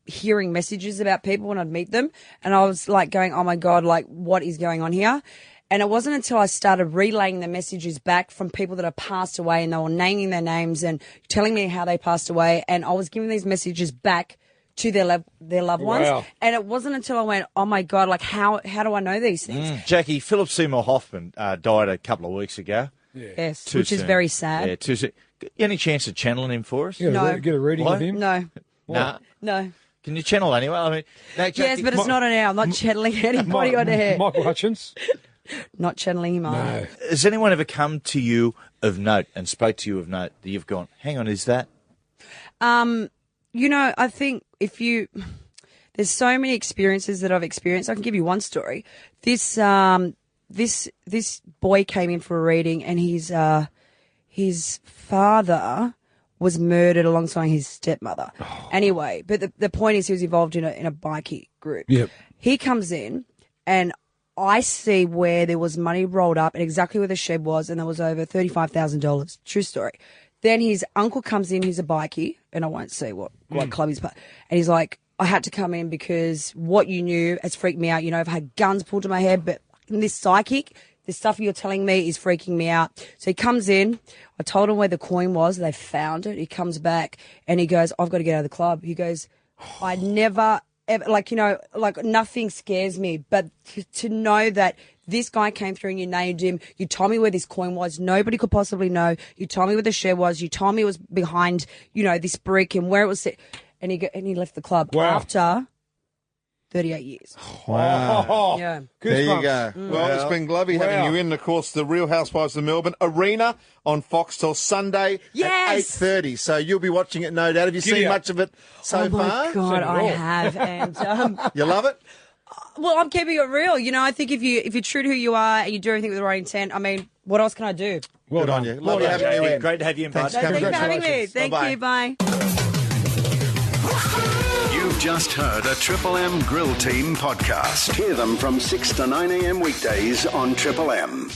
hearing messages about people when I'd meet them, and I was like going, oh my God, like what is going on here? And it wasn't until I started relaying the messages back from people that had passed away, and they were naming their names and telling me how they passed away, and I was giving these messages back to their loved ones. Wow. And it wasn't until I went, oh my God, like how do I know these things? Jackie, Philip Seymour Hoffman died a couple of weeks ago. Yes, Too which is soon. very sad. Yeah, too soon. Any chance of channeling him for us? Get a reading What? of him. No. Nah. No. Can you channel anyway? I mean, no, Jackie, Yes, but it's not an hour. I'm not channeling anybody on air. Michael Hutchins. Not channeling him either. Has anyone ever come to you of note and spoke to you of note that you've gone, hang on, is that? You know, I think there's so many experiences that I've experienced. I can give you one story. This boy came in for a reading, and his father was murdered alongside his stepmother. Anyway, but the point is he was involved in a bikie group. Yep. He comes in, and I see where there was money rolled up and exactly where the shed was, and there was over $35,000. True story. Then his uncle comes in, he's a bikie, and I won't say what club he's part. And he's like, I had to come in because what you knew has freaked me out. You know, I've had guns pulled to my head, but this psychic, the stuff you're telling me is freaking me out. So he comes in. I told him where the coin was. They found it. He comes back and he goes, I've got to get out of the club. He goes, I never, ever, like, you know, like nothing scares me. But to know that this guy came through and you named him. You told me where this coin was. Nobody could possibly know. You told me where the share was. You told me it was behind, you know, this brick and where it was. And he left the club after 38 years. Wow. Yeah. There you go. Mm. Well, it's been lovely having you in. Of course, the Real Housewives of Melbourne Arena on Foxtel Sunday at 8:30. So you'll be watching it, no doubt. Have you seen much of it so far? Oh, my God, I have. And you love it? Well, I'm keeping it real. You know, I think if you're true to who you are and you do everything with the right intent, I mean, what else can I do? Good on you. Lovely having you in. Great to have you in, bud. Thanks for having me. Thank you. Bye. You've just heard a Triple M Grill Team podcast. Hear them from 6 to 9 a.m. weekdays on Triple M.